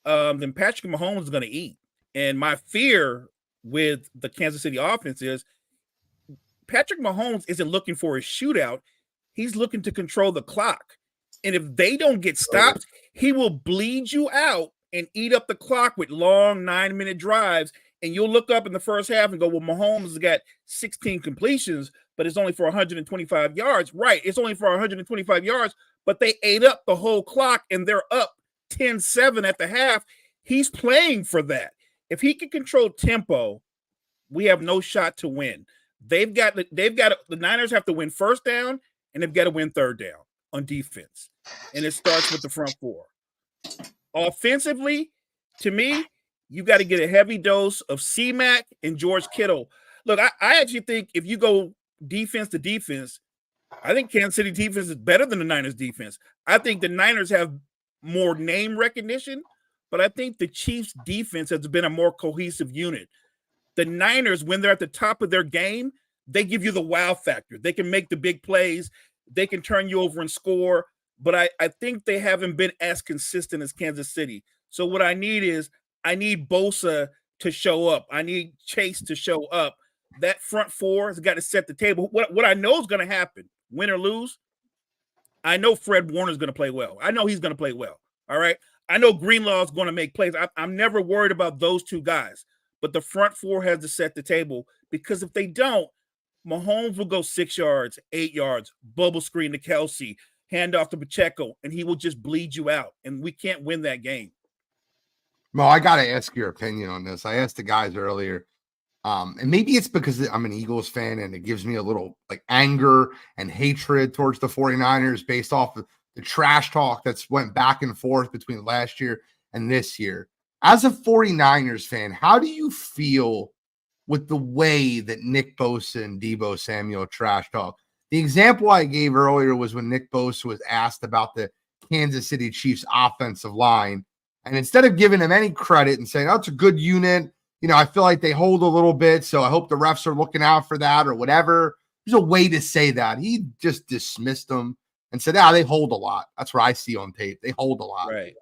then Patrick Mahomes is going to eat. And my fear with the Kansas City offense is Patrick Mahomes isn't looking for a shootout. He's looking to control the clock. And if they don't get stopped, he will bleed you out and eat up the clock with long 9-minute drives. And you'll look up in the first half and go, well, Mahomes has got 16 completions, but it's only for 125 yards. Right, it's only for 125 yards, but they ate up the whole clock and they're up 10-7 at the half. He's playing for that. If he can control tempo, we have no shot to win. The Niners have to win first down, and they've got to win third down on defense. And it starts with the front four. Offensively, to me, you got to get a heavy dose of C-Mac and George Kittle. Look, I actually think if you go defense to defense, I think Kansas City defense is better than the Niners defense. I think the Niners have more name recognition, but I think the Chiefs defense has been a more cohesive unit. The Niners, when they're at the top of their game, they give you the wow factor. They can make the big plays. They can turn you over and score. But I think they haven't been as consistent as Kansas City. So what I need Bosa to show up. I need Chase to show up. That front four has got to set the table. What I know is going to happen, win or lose, I know Fred Warner's going to play well. I know he's going to play well. All right. I know Greenlaw is going to make plays. I'm never worried about those two guys. But the front four has to set the table, because if they don't, Mahomes will go 6 yards, 8 yards, bubble screen to Kelsey, hand off to Pacheco, and he will just bleed you out. And we can't win that game. Mo, I got to ask your opinion on this. I asked the guys earlier, and maybe it's because I'm an Eagles fan and it gives me a little like anger and hatred towards the 49ers based off of the trash talk that's went back and forth between last year and this year. As a 49ers fan, how do you feel with the way that Nick Bosa and Deebo Samuel trash talk? The example I gave earlier was when Nick Bosa was asked about the Kansas City Chiefs offensive line. And instead of giving him any credit and saying, oh, it's a good unit, I feel like they hold a little bit, so I hope the refs are looking out for that or whatever. There's a way to say that. He just dismissed them and said, they hold a lot. That's what I see on tape. They hold a lot. Right.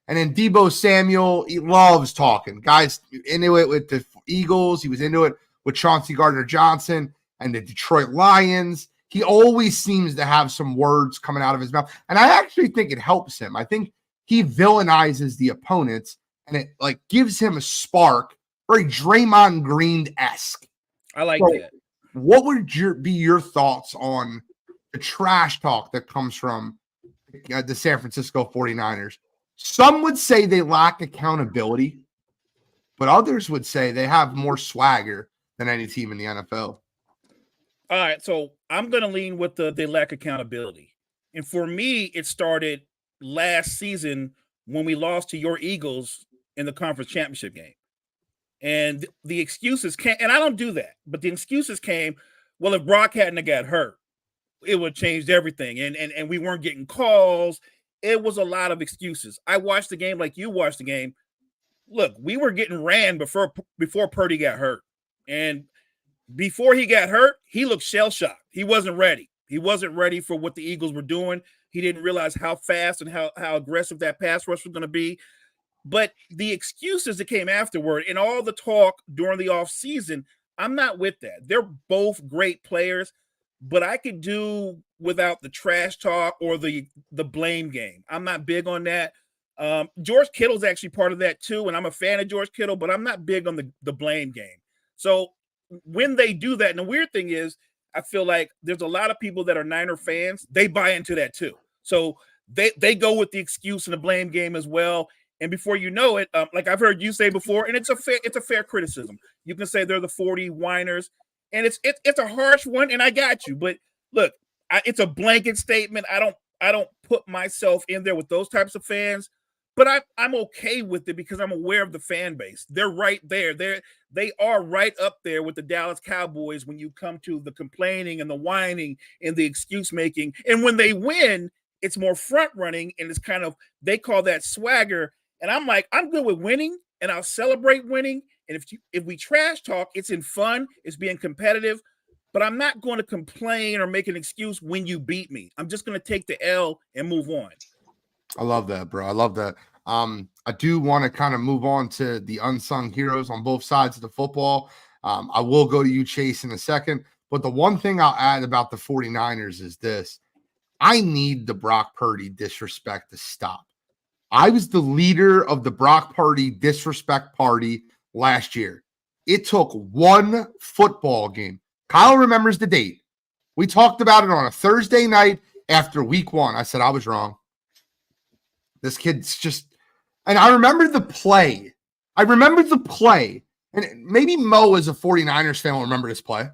And then Deebo Samuel, he loves talking. Guys into it with the Eagles. He was into it with Chauncey Gardner-Johnson and the Detroit Lions. He always seems to have some words coming out of his mouth. And I actually think it helps him. I think he villainizes the opponents, and it like gives him a spark, very Draymond Green-esque. I like that. What would be your thoughts on the trash talk that comes from the San Francisco 49ers? Some would say they lack accountability, but others would say they have more swagger than any team in the NFL. All right, so I'm going to lean with they lack accountability. And for me, it started last season when we lost to your Eagles in the conference championship game. And the excuses came, and I don't do that, but the excuses came, well, if Brock hadn't got hurt, it would have changed everything. And we weren't getting calls. It was a lot of excuses. I watched the game like you watched the game. Look, we were getting ran before Purdy got hurt. And before he got hurt, he looked shell-shocked. He wasn't ready. He wasn't ready for what the Eagles were doing. He didn't realize how fast and how aggressive that pass rush was going to be. But the excuses that came afterward and all the talk during the offseason, I'm not with that. They're both great players, but I could do without the trash talk or the blame game. I'm not big on that. George Kittle's actually part of that too, and I'm a fan of George Kittle, but I'm not big on the blame game. So when they do that, and the weird thing is, I feel like there's a lot of people that are Niner fans. They buy into that too. So they go with the excuse and the blame game as well. And before you know it, like I've heard you say before, and it's a fair criticism. You can say they're the 40 whiners, and it's a harsh one, and I got you. But look, it's a blanket statement. I don't put myself in there with those types of fans, but I'm okay with it because I'm aware of the fan base. They're right there. They are right up there with the Dallas Cowboys when you come to the complaining and the whining and the excuse making. And when they win, it's more front running, and it's kind of, they call that swagger. And I'm like, I'm good with winning, and I'll celebrate winning. And if we trash talk, it's in fun, it's being competitive, but I'm not going to complain or make an excuse when you beat me. I'm just going to take the L and move on. I love that, bro. I love that. I do want to kind of move on to the unsung heroes on both sides of the football. I will go to you, Chase, in a second. But the one thing I'll add about the 49ers is this. I need the Brock Purdy disrespect to stop. I was the leader of the Brock Purdy disrespect party last year. It took one football game. Kyle remembers the date. We talked about it on a Thursday night after week 1. I said I was wrong. This kid's just, and I remember the play. And maybe Mo as a 49ers fan will remember this play.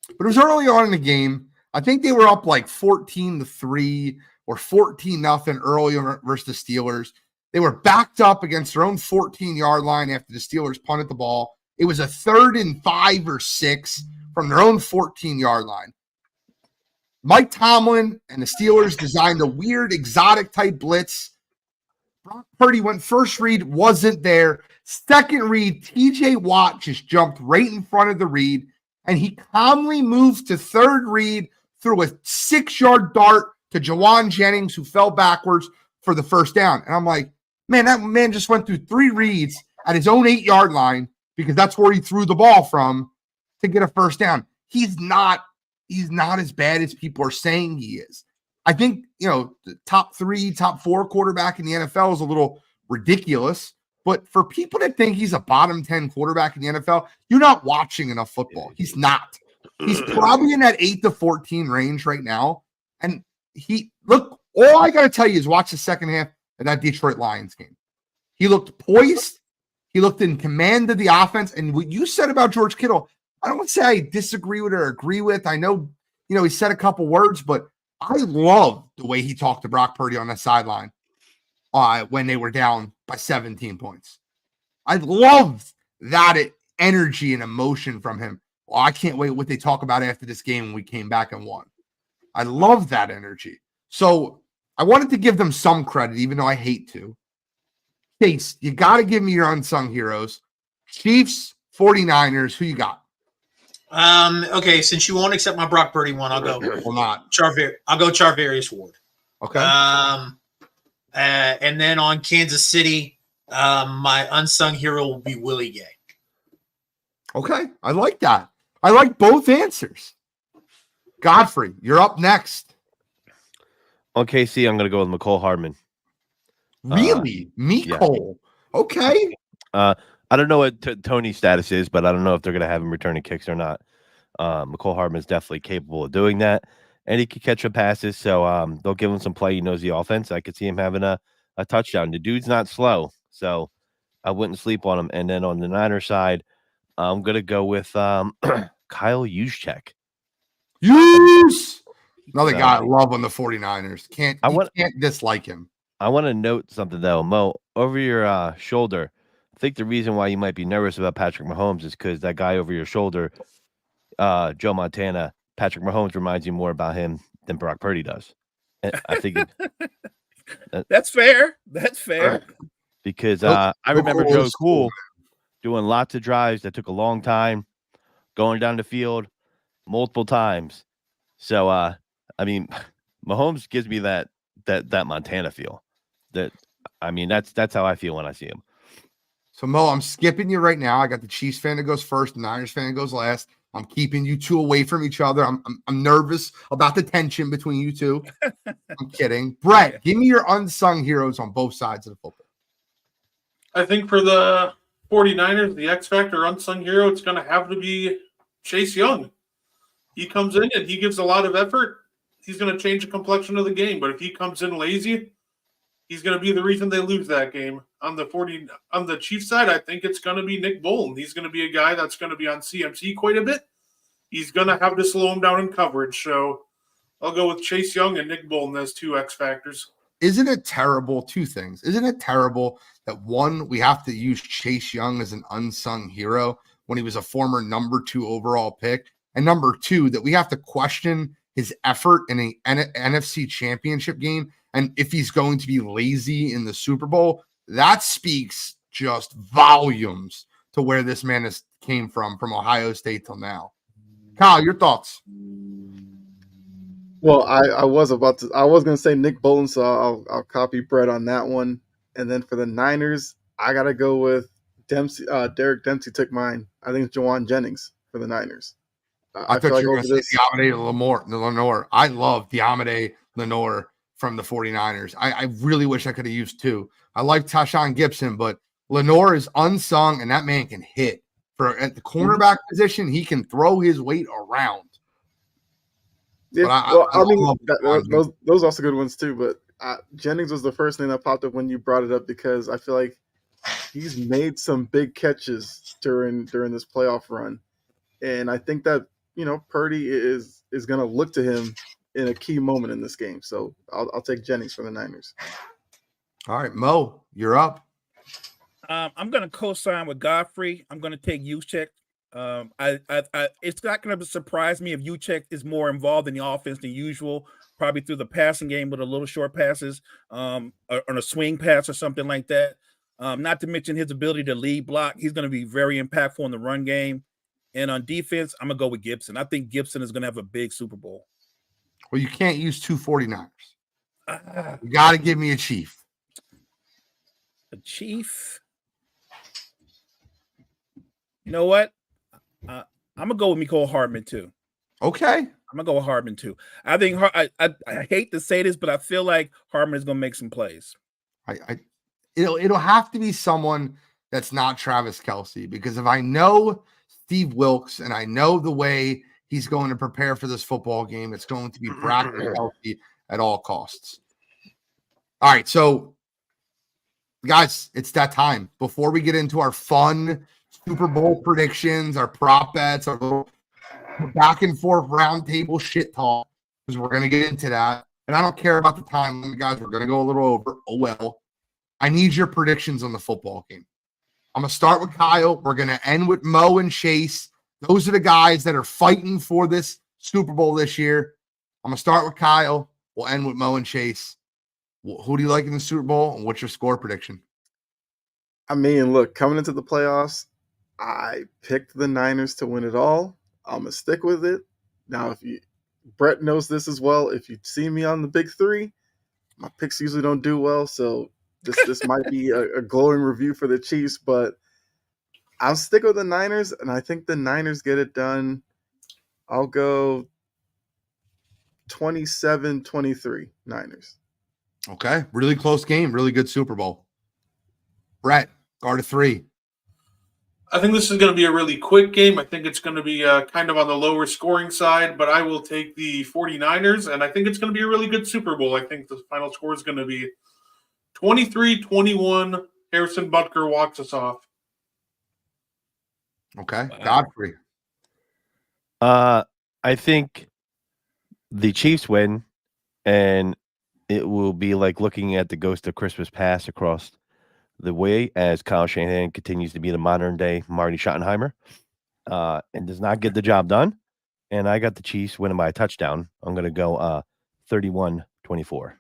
But it was early on in the game. I think they were up like 14-3 or 14-0 early versus the Steelers. They were backed up against their own 14-yard line after the Steelers punted the ball. It was a 3rd and 5 or 6 from their own 14-yard line. Mike Tomlin and the Steelers designed a weird, exotic-type blitz. Brock Purdy went first read, wasn't there. Second read, TJ Watt just jumped right in front of the read, and he calmly moved to third read, threw a 6-yard dart to Jawan Jennings, who fell backwards for the first down. And I'm like, man, that man just went through 3 reads at his own 8-yard line because that's where he threw the ball from to get a first down. He's not as bad as people are saying he is. I think, the top 3, top 4 quarterback in the NFL is a little ridiculous. But for people that think he's a bottom 10 quarterback in the NFL, you're not watching enough football. He's not. He's probably in that 8 to 14 range right now. And all I got to tell you is watch the second half of that Detroit Lions game. He looked poised. He looked in command of the offense. And what you said about George Kittle, I don't want to say I disagree with or agree with. I know, he said a couple words, but I love the way he talked to Brock Purdy on the sideline when they were down by 17 points. I loved that energy and emotion from him. Oh, I can't wait what they talk about after this game when we came back and won. I love that energy. So I wanted to give them some credit, even though I hate to. Chase, you got to give me your unsung heroes. Chiefs, 49ers, who you got? Okay, since you won't accept my Brock Purdy one, I'll go. Well, not. I'll go Charvarius Ward. Okay. And then on Kansas City, my unsung hero will be Willie Gay. Okay, I like that. I like both answers. Godfrey, you're up next. On KC, I'm going to go with McCole Hardman. Really? Cole. Okay. I don't know what Tony's status is, but I don't know if they're going to have him returning kicks or not. McCole Hardman's definitely capable of doing that, and he can catch some passes, so they'll give him some play. He knows the offense. I could see him having a touchdown. The dude's not slow, so I wouldn't sleep on him. And then on the Niners side, I'm going to go with Kyle Juszczyk. Another guy I love on the 49ers. Can't dislike him. I want to note something, though. Mo, over your shoulder, I think the reason why you might be nervous about Patrick Mahomes is because that guy over your shoulder, Joe Montana, Patrick Mahomes reminds you more about him than Brock Purdy does. And I think that's fair. That's fair. Because I remember Joe Cool doing lots of drives that took a long time, going down the field multiple times. So, Mahomes gives me that Montana feel. That's how I feel when I see him. So, Mo, I'm skipping you right now. I got the Chiefs fan that goes first, the Niners fan that goes last. I'm keeping you two away from each other. I'm nervous about the tension between you two. I'm kidding. Brett, give me your unsung heroes on both sides of the football. I think for the 49ers, the X Factor unsung hero, it's going to have to be Chase Young. He comes in and he gives a lot of effort. He's going to change the complexion of the game. But if he comes in lazy, he's going to be the reason they lose that game. On the Chiefs side, I think it's going to be Nick Bolton. He's going to be a guy that's going to be on CMC quite a bit. He's going to have to slow him down in coverage. So I'll go with Chase Young and Nick Bolton as 2 X factors. Isn't it terrible? 2 things. Isn't it terrible that, one, we have to use Chase Young as an unsung hero when he was a former number 2 overall pick? And number 2, that we have to question his effort in an NFC championship game. And if he's going to be lazy in the Super Bowl, that speaks just volumes to where this man came from Ohio State till now. Kyle, your thoughts? Well, I was going to say Nick Bolton, so I'll copy Brett on that one. And then for the Niners, I got to go with Dempsey. Derek Dempsey took mine. I think it's Jawan Jennings for the Niners. I thought you were going to say Diamade Lenore. I love Diamade Lenore from the 49ers. I really wish I could have used 2. I like Tashawn Gibson, but Lenore is unsung, and that man can hit. At the cornerback position, he can throw his weight around. Yeah, those are also good ones too. But Jennings was the first name that popped up when you brought it up because I feel like he's made some big catches during this playoff run, and I think that Purdy is going to look to him in a key moment in this game. So I'll take Jennings for the Niners. All right, Mo, you're up. I'm going to co-sign with Godfrey. I'm going to take Juszczyk. It's not going to surprise me if Juszczyk is more involved in the offense than usual, probably through the passing game with a little short passes, or on a swing pass or something like that. Not to mention his ability to lead block. He's going to be very impactful in the run game. And on defense, I'm going to go with Gibson. I think Gibson is going to have a big Super Bowl. Well, you can't use 2 49ers. You got to give me a Chief. A Chief? You know what? I'm going to go with Mecole Hardman, too. Okay. I'm going to go with Hardman, too. I think I hate to say this, but I feel like Hardman is going to make some plays. It'll have to be someone that's not Travis Kelce, because if I know Steve Wilkes and I know the way he's going to prepare for this football game, it's going to be Braxton Kelce at all costs. All right, so guys, it's that time. Before we get into our fun Super Bowl predictions, our prop bets, our little back and forth round table shit talk, because we're going to get into that. And I don't care about the time, guys. We're going to go a little over. Oh, well. I need your predictions on the football game. I'm going to start with Kyle. We're going to end with Mo and Chase. Those are the guys that are fighting for this Super Bowl this year. I'm going to start with Kyle. We'll end with Mo and Chase. Who do you like in the Super Bowl, and what's your score prediction? I mean, look, coming into the playoffs, I picked the Niners to win it all. I'm going to stick with it. Now, Brett knows this as well. If you see me on the Big Three, my picks usually don't do well, so this might be a glowing review for the Chiefs, but I'll stick with the Niners, and I think the Niners get it done. I'll go 27-23 Niners. Okay, really close game, really good Super Bowl. Brett, guard of 3. I think this is going to be a really quick game. I think it's going to be kind of on the lower scoring side, but I will take the 49ers, and I think it's going to be a really good Super Bowl. I think the final score is going to be 23-21. Harrison Butker walks us off. Okay, Wow. Godfrey. I think the Chiefs win, and it will be like looking at the ghost of Christmas past across the way as Kyle Shanahan continues to be the modern-day Marty Schottenheimer and does not get the job done. And I got the Chiefs winning by a touchdown. I'm going to go 31-24.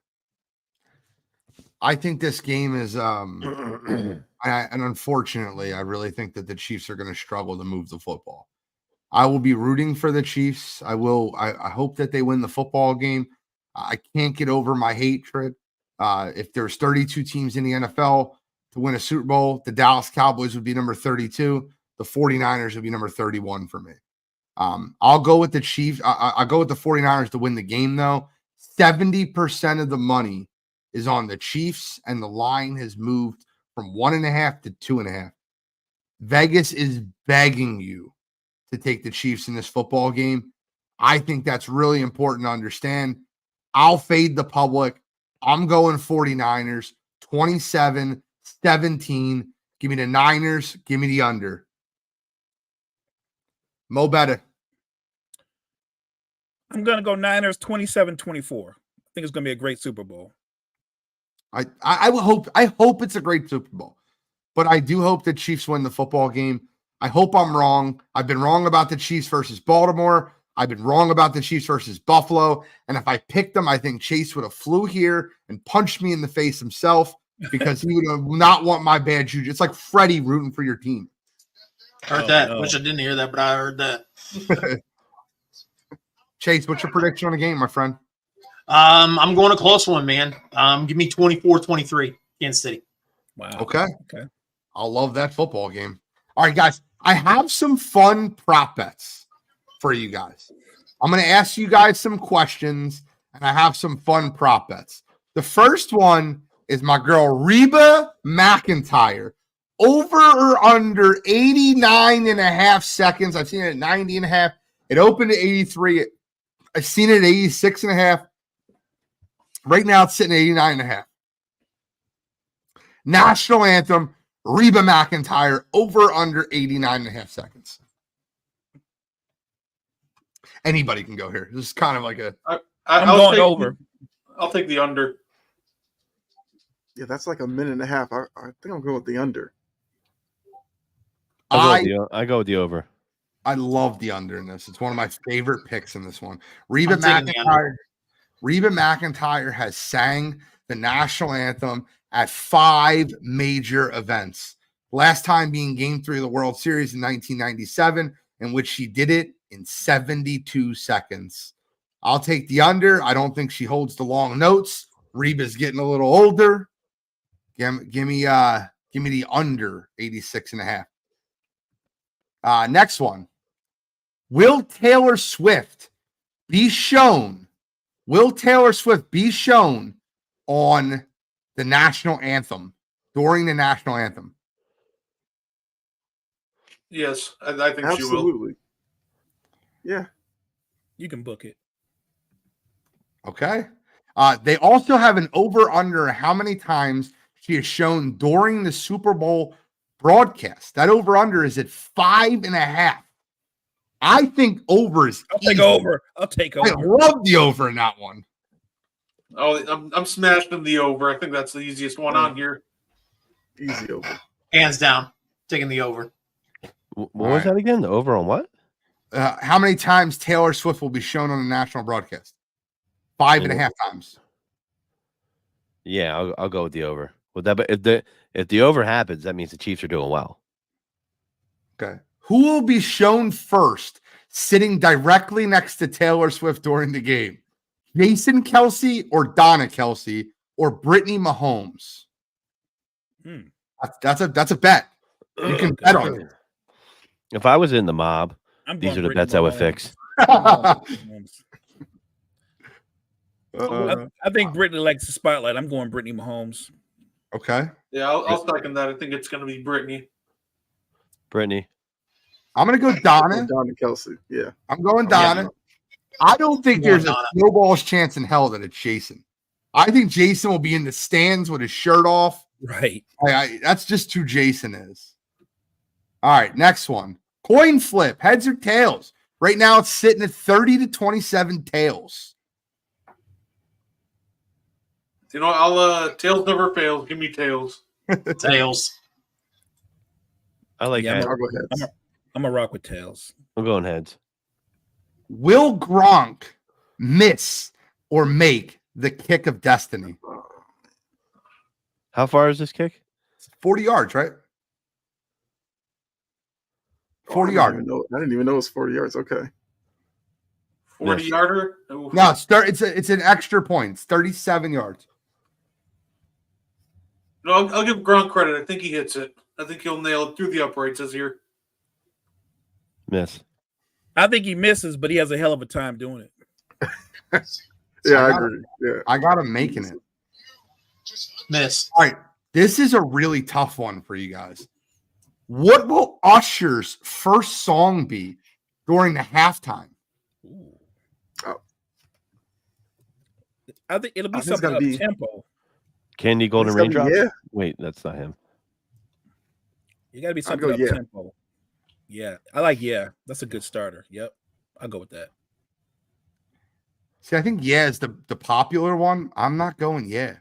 I think this game is and unfortunately, I really think that the Chiefs are going to struggle to move the football. I will be rooting for the Chiefs. I hope that they win the football game. I can't get over my hatred. If there's 32 teams in the NFL to win a Super Bowl, the Dallas Cowboys would be number 32. The 49ers would be number 31 for me. I'll go with the Chiefs. I'll go with the 49ers to win the game, though. 70% of the money is on the Chiefs, and the line has moved from 1.5 to 2.5. Vegas is begging you to take the Chiefs in this football game. I think that's really important to understand. I'll fade the public. I'm going 49ers, 27-17. Give me the Niners. Give me the under. Mo Betta. I'm going to go Niners 27-24. I think it's going to be a great Super Bowl. I hope it's a great Super Bowl, but I do hope the Chiefs win the football game. I hope I'm wrong. I've been wrong about the Chiefs versus Baltimore. I've been wrong about the Chiefs versus Buffalo. And if I picked them, I think Chase would have flew here and punched me in the face himself because he would have not want my bad juju. It's like Freddie rooting for your team. Heard that. No. Wish I didn't hear that, but I heard that. Chase, what's your prediction on the game, my friend? I'm going a close one, man. Give me 24-23, Kansas City. Wow. Okay. I'll love that football game. All right, guys. I have some fun prop bets for you guys. I'm going to ask you guys some questions, and I have some fun prop bets. The first one is my girl Reba McEntire. Over or under 89.5 seconds. I've seen it at 90.5. It opened at 83. I've seen it at 86.5. Right now, it's sitting at 89.5. National anthem, Reba McEntire, over under 89.5 seconds. Anybody can go here. This is kind of like a. I'm going over. I'll take the under. Yeah, that's like a minute and a half. I think I'm going with the under. I go with the over. I love the under in this. It's one of my favorite picks in this one. Reba I'm taking the under. McEntire has sang the national anthem at 5 major events. Last time being Game 3 of the World Series in 1997, in which she did it in 72 seconds. I'll take the under. I don't think she holds the long notes. Reba's getting a little older. Give me the under 86.5. Next one. Will Taylor Swift be shown on the national anthem, during the national anthem? Yes, I think she will. Absolutely. Yeah. You can book it. Okay. They also have an over-under how many times she is shown during the Super Bowl broadcast. That over-under is at 5.5. I think over is I'll take easy. over. I'll take I over. love the over in that one. Oh, I'm smashing the over. I think that's the easiest one on here. Easy over. Hands down, taking the over. What was that again? The over on what? How many times Taylor Swift will be shown on the national broadcast? 5.5 times. Yeah, I'll go with the over. Well, if the over happens, that means the Chiefs are doing well. Okay. Who will be shown first, sitting directly next to Taylor Swift during the game? Jason Kelce or Donna Kelce or Brittany Mahomes? That's a bet. You can bet on it. If I was in the mob, these are the bets I would fix. I think Brittany likes the spotlight. I'm going Brittany Mahomes. Okay. Yeah, I'll second that. I think it's going to be Brittany. Brittany. I'm going to go Donna. Donna Kelce. Yeah. I'm going Donna. Yeah. I don't think there's a Donna. snowball's chance in hell that it's Jason. I think Jason will be in the stands with his shirt off. Right. That's just who Jason is. All right, next one. Coin flip, heads or tails. Right now it's sitting at 30-27 tails. You know, I'll tails never fails. Give me tails. Tails. I like Yeah, that. I'll go ahead. I'm a rock with tails. I'm going heads. Will Gronk miss or make the kick of destiny? How far is this kick? 40 yards, right? 40 yards. I didn't even know it was 40 yards. Okay. 40-yarder? No, it's an extra point. It's 37 yards. No, I'll give Gronk credit. I think he hits it. I think he'll nail it through the uprights this year. Miss. I think he misses, but he has a hell of a time doing it. Yeah, I agree. Yeah. I got him making it. Miss. All right. This is a really tough one for you guys. What will Usher's first song be during the halftime? I think it'll be I think it's something gotta up be- tempo. Candy Golden It's gotta be Raindrops? Yeah. Wait, that's not him. You got to be I'll something go up yeah. tempo. Yeah, I like yeah. That's a good starter. Yep, I'll go with that. See, I think yeah is the popular one. I'm not going yeah.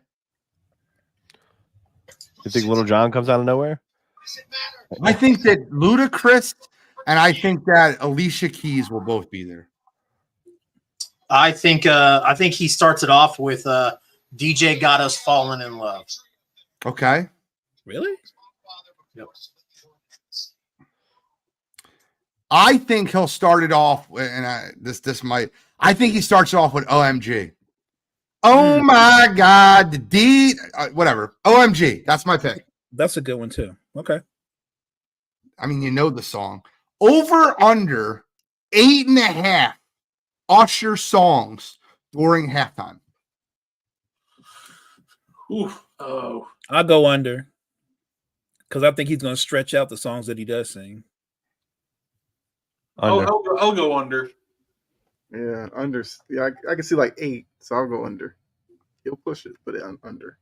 You think Little John comes out of nowhere? I think that Ludacris and I think that Alicia Keys will both be there. I think he starts it off with DJ Got Us Falling in Love. Okay. Really? Yep. I think he'll start it off, and I think he starts off with OMG. Oh my God, the D, whatever. OMG, that's my pick. That's a good one too. Okay. I mean, you know the song. Over under 8.5 Usher songs during halftime. Oof. Oh. I'll go under because I think he's going to stretch out the songs that he does sing. Under. I'll go under. Yeah, under. Yeah, I can see like 8, so I'll go under. He'll push it, but under.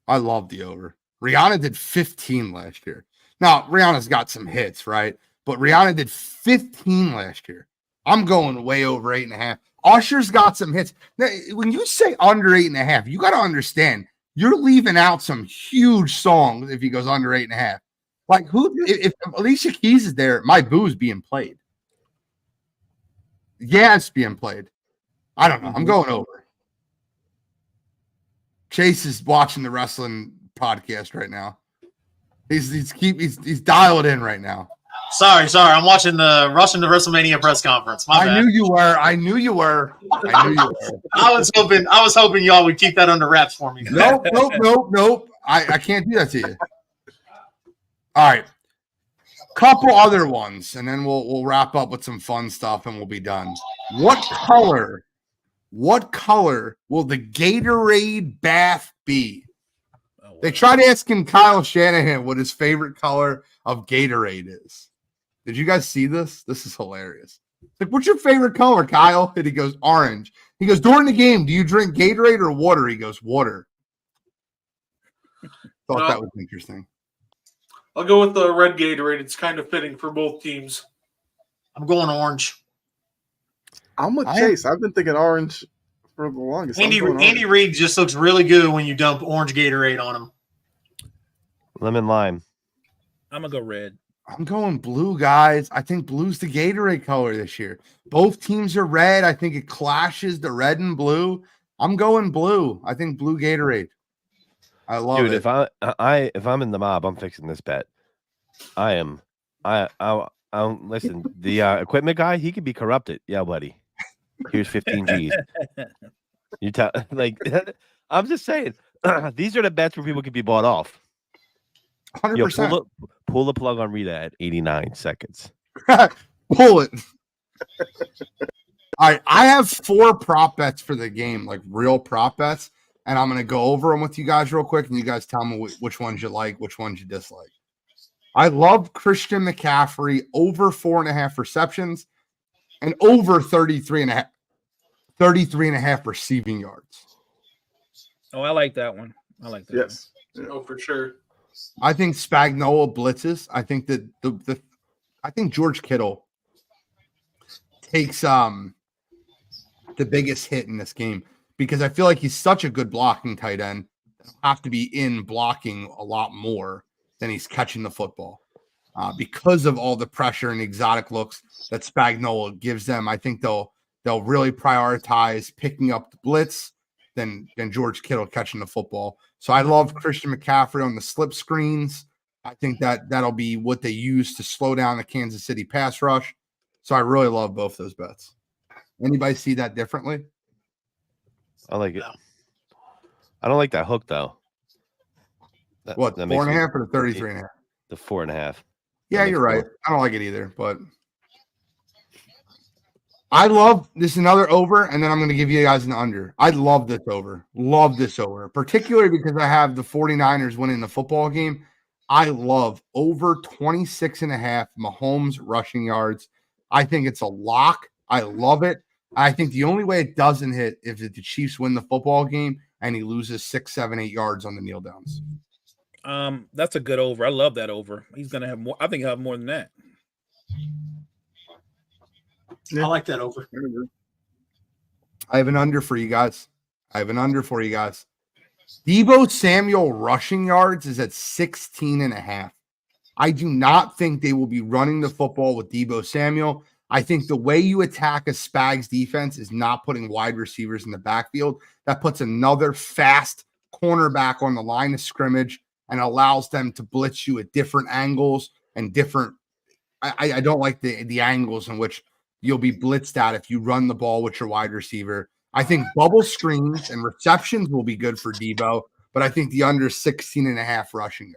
I love the over. Rihanna did 15 last year. Now, Rihanna's got some hits, right? But Rihanna did 15 last year. I'm going way over 8.5. Usher's got some hits. Now, when you say under 8.5, you got to understand you're leaving out some huge songs if he goes under 8.5. Like who? If Alicia Keys is there, my boo's being played. Yeah, it's being played. I don't know. I'm going over. Chase is watching the wrestling podcast right now. He's dialed in right now. Sorry. I'm watching the WrestleMania press conference. My bad. I knew you were. I was hoping y'all would keep that under wraps for me. Nope. I can't do that to you. All right. Couple other ones, and then we'll wrap up with some fun stuff and we'll be done. What color will the Gatorade bath be? Oh, wow. They tried asking Kyle Shanahan what his favorite color of Gatorade is. Did you guys see this? This is hilarious. Like, what's your favorite color, Kyle? And he goes, orange. He goes, during the game, do you drink Gatorade or water? He goes, water. Thought that was interesting. I'll go with the red Gatorade. It's kind of fitting for both teams. I'm going orange. I'm with Chase. I've been thinking orange for the longest. Andy Reid just looks really good when you dump orange Gatorade on him. Lemon lime. I'm going to go red. I'm going blue, guys. I think blue's the Gatorade color this year. Both teams are red. I think it clashes the red and blue. I'm going blue. I think blue Gatorade. I love it. If I'm in the mob, I'm fixing this bet. Listen, the equipment guy, he could be corrupted. Yeah, buddy. Here's 15 G's. You tell I'm just saying, these are the bets where people can be bought off. 100%. Pull the plug on Rita at 89 seconds. Pull it. All right, I have 4 prop bets for the game, like real prop bets, and I'm going to go over them with you guys real quick, and you guys tell me which ones you like, which ones you dislike. I love Christian McCaffrey over 4.5 receptions and over 33 and a half receiving yards. Oh, I like that one. I like that. Yes. Yeah. Oh, for sure. I think Spagnuolo blitzes. I think that I think George Kittle takes the biggest hit in this game because I feel like he's such a good blocking tight end. He'll have to be in blocking a lot more than he's catching the football because of all the pressure and exotic looks that Spagnuolo gives them. I think they'll really prioritize picking up the blitz than George Kittle catching the football. So I love Christian McCaffrey on the slip screens. I think that'll be what they use to slow down the Kansas City pass rush. So I really love both those bets. Anybody see that differently? I like it. I don't like that hook though. That 4.5 or the 33.5? The 4.5. Yeah, you're right. I don't like it either, but I love this another over, and then I'm going to give you guys an under. I love this over. Love this over, particularly because I have the 49ers winning the football game. I love over 26.5 Mahomes rushing yards. I think it's a lock. I love it. I think the only way it doesn't hit is if the Chiefs win the football game and he loses 6, 7, 8 yards on the kneel downs. That's a good over. I love that over. He's going to have more. I think he'll have more than that. I like that over. I have an under for you guys. Deebo Samuel rushing yards is at 16.5. I do not think they will be running the football with Deebo Samuel. I think the way you attack a Spags defense is not putting wide receivers in the backfield. That puts another fast cornerback on the line of scrimmage and allows them to blitz you at different angles and different. I don't like the angles in which you'll be blitzed at if you run the ball with your wide receiver. I think bubble screens and receptions will be good for Deebo, but I think the under 16.5 rushing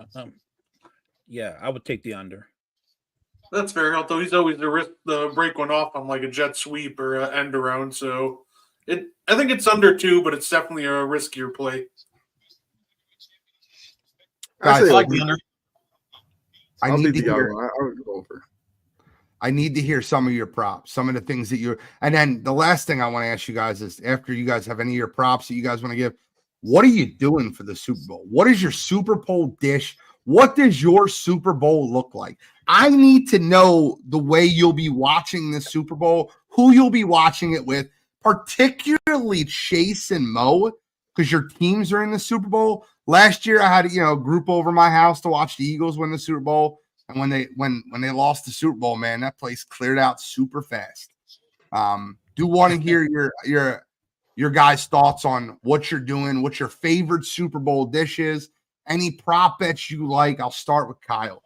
yards. Yeah, I would take the under. That's fair. Although he's always the break one off on like a jet sweep or an end around. So I think it's under 2, but it's definitely a riskier play. Guys, I like the under. I need to hear. I would go over. I need to hear some of your props, some of the things that you're. And then the last thing I want to ask you guys is, after you guys have any of your props that you guys want to give, what are you doing for the Super Bowl? What is your Super Bowl dish? What does your Super Bowl look like? I need to know the way you'll be watching the Super Bowl, who you'll be watching it with, particularly Chase and Mo, because your teams are in the Super Bowl. Last year, I had a group over my house to watch the Eagles win the Super Bowl, and when they lost the Super Bowl, man, that place cleared out super fast. Do want to hear your guys' thoughts on what you're doing, what your favorite Super Bowl dish is, any prop bets you like. I'll start with Kyle.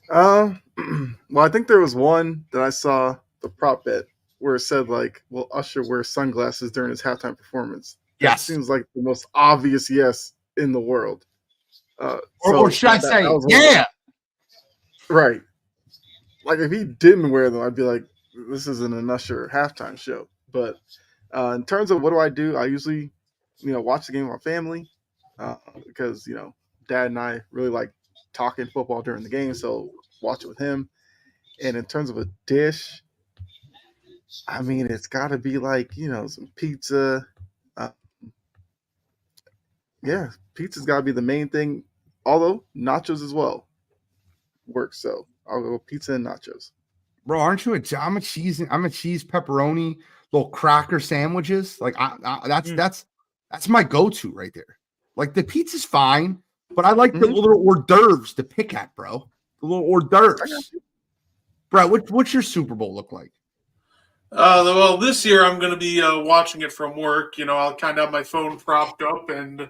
Well, I think there was one that I saw, the prop bet, where it said will Usher wear sunglasses during his halftime performance? That Yes. seems like the most obvious yes in the world. Or should I say, yeah. Right. Like if he didn't wear them, I'd be like, this isn't an Usher halftime show. But in terms of what do, I usually, watch the game with my family because, Dad and I really like talking football during the game, so watch it with him. And in terms of a dish, I mean, it's got to be some pizza. Yeah, pizza's got to be the main thing, although nachos as well works. So I'll go pizza and nachos. Bro, aren't you I'm a cheese pepperoni, little cracker sandwiches. Like that's my go-to right there. Like the pizza's fine, but I like the little hors d'oeuvres to pick at, bro. The little hors d'oeuvres. Bro, what's your Super Bowl look like? Well, this year I'm going to be watching it from work. I'll kind of have my phone propped up and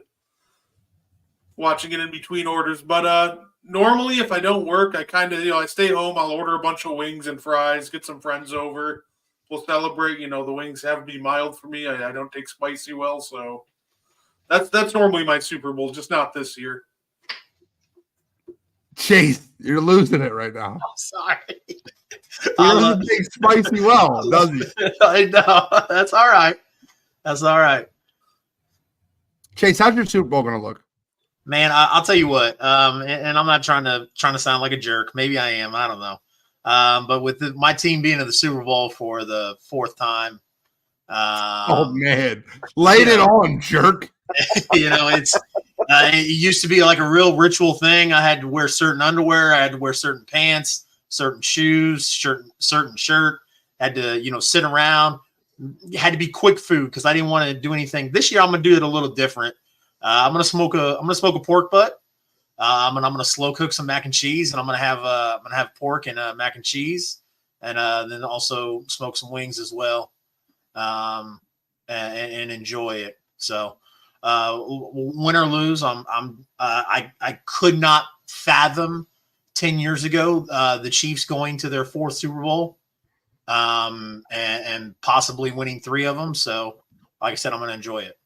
watching it in between orders. But normally, if I don't work, I kind of, I stay home. I'll order a bunch of wings and fries, get some friends over. We'll celebrate. The wings have to be mild for me. I don't take spicy well, so that's normally my Super Bowl, just not this year. Chase, you're losing it right now. I'm sorry. He doesn't take spicy well, does he? I know. That's all right. That's all right. Chase, how's your Super Bowl going to look? Man, I'll tell you what. And I'm not trying to sound like a jerk. Maybe I am. I don't know. But with my team being in the Super Bowl for the fourth time. Oh man, laid it on, jerk. It used to be like a real ritual thing. I had to wear certain underwear. I had to wear certain pants, certain shoes, certain shirt. Had to, sit around. It had to be quick food because I didn't want to do anything. This year, I'm gonna do it a little different. I'm gonna smoke a pork butt. I'm gonna slow cook some mac and cheese, and I'm gonna have pork and mac and cheese, and then also smoke some wings as well, and enjoy it. So. Win or lose, I could not fathom 10 years ago the Chiefs going to their fourth Super Bowl and possibly winning 3 of them. So, like I said, I'm going to enjoy it.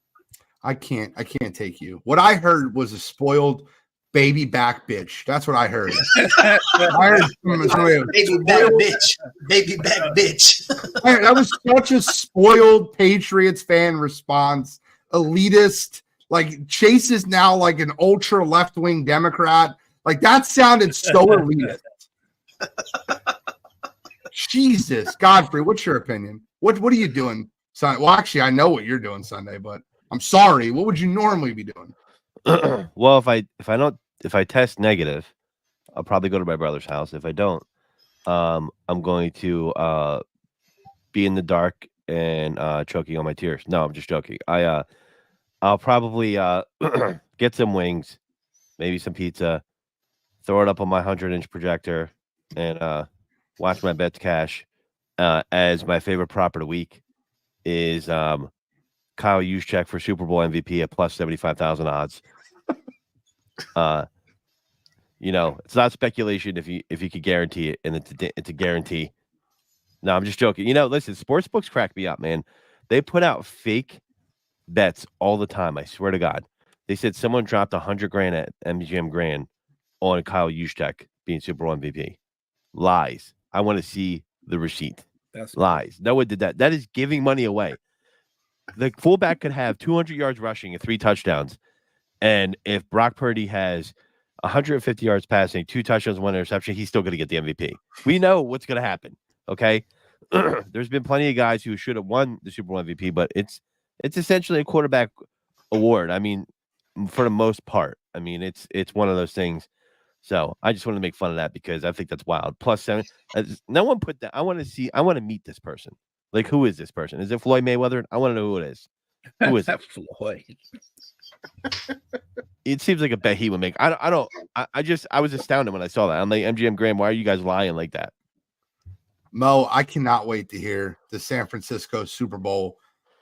I can't take you. What I heard was a spoiled baby back bitch. That's what I heard. I heard baby back bitch. Baby back bitch. That was such a spoiled Patriots fan response. Elitist, like Chase is now like an ultra left-wing Democrat. Like that sounded so elitist. Jesus, Godfrey, what's your opinion? What are you doing Sunday? Well, actually, I know what you're doing Sunday, but I'm sorry. What would you normally be doing? Well, if I test negative, I'll probably go to my brother's house. If I don't, I'm going to be in the dark and choking on my tears. No, I'm just joking. I'll probably get some wings, maybe some pizza, throw it up on my 100-inch projector, and watch my bets cash. As my favorite prop of the week is Kyle Juszczyk for Super Bowl MVP at plus 75,000 odds. It's not speculation if you could guarantee it, and it's a guarantee. No, I'm just joking. Listen, sports books crack me up, man. They put out fake bets all the time. I swear to God. They said someone dropped $100,000 at MGM Grand on Kyle Juszczyk being Super Bowl MVP. Lies. I want to see the receipt. That's lies. No one did that. That is giving money away. The fullback could have 200 yards rushing and 3 touchdowns. And if Brock Purdy has 150 yards passing, 2 touchdowns, 1 interception, he's still going to get the MVP. We know what's going to happen. Okay. There's been plenty of guys who should have won the Super Bowl MVP, but it's essentially a quarterback award. I mean, for the most part, I mean, it's one of those things. So I just want to make fun of that because I think that's wild. Plus 7. No one put that. I want to meet this person. Like, who is this person? Is it Floyd Mayweather? I want to know who it is. Who is it? Floyd. It seems like a bet he would make. I was astounded when I saw that. I'm like, MGM Graham, why are you guys lying like that? Mo, I cannot wait to hear the San Francisco Super Bowl.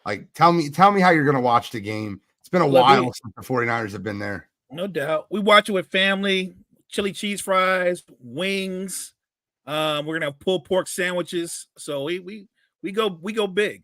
Like, tell me how you're going to watch the game. It's been a while since the 49ers have been there. No doubt. We watch it with family, chili cheese fries, wings. We're going to have pulled pork sandwiches. So we go big.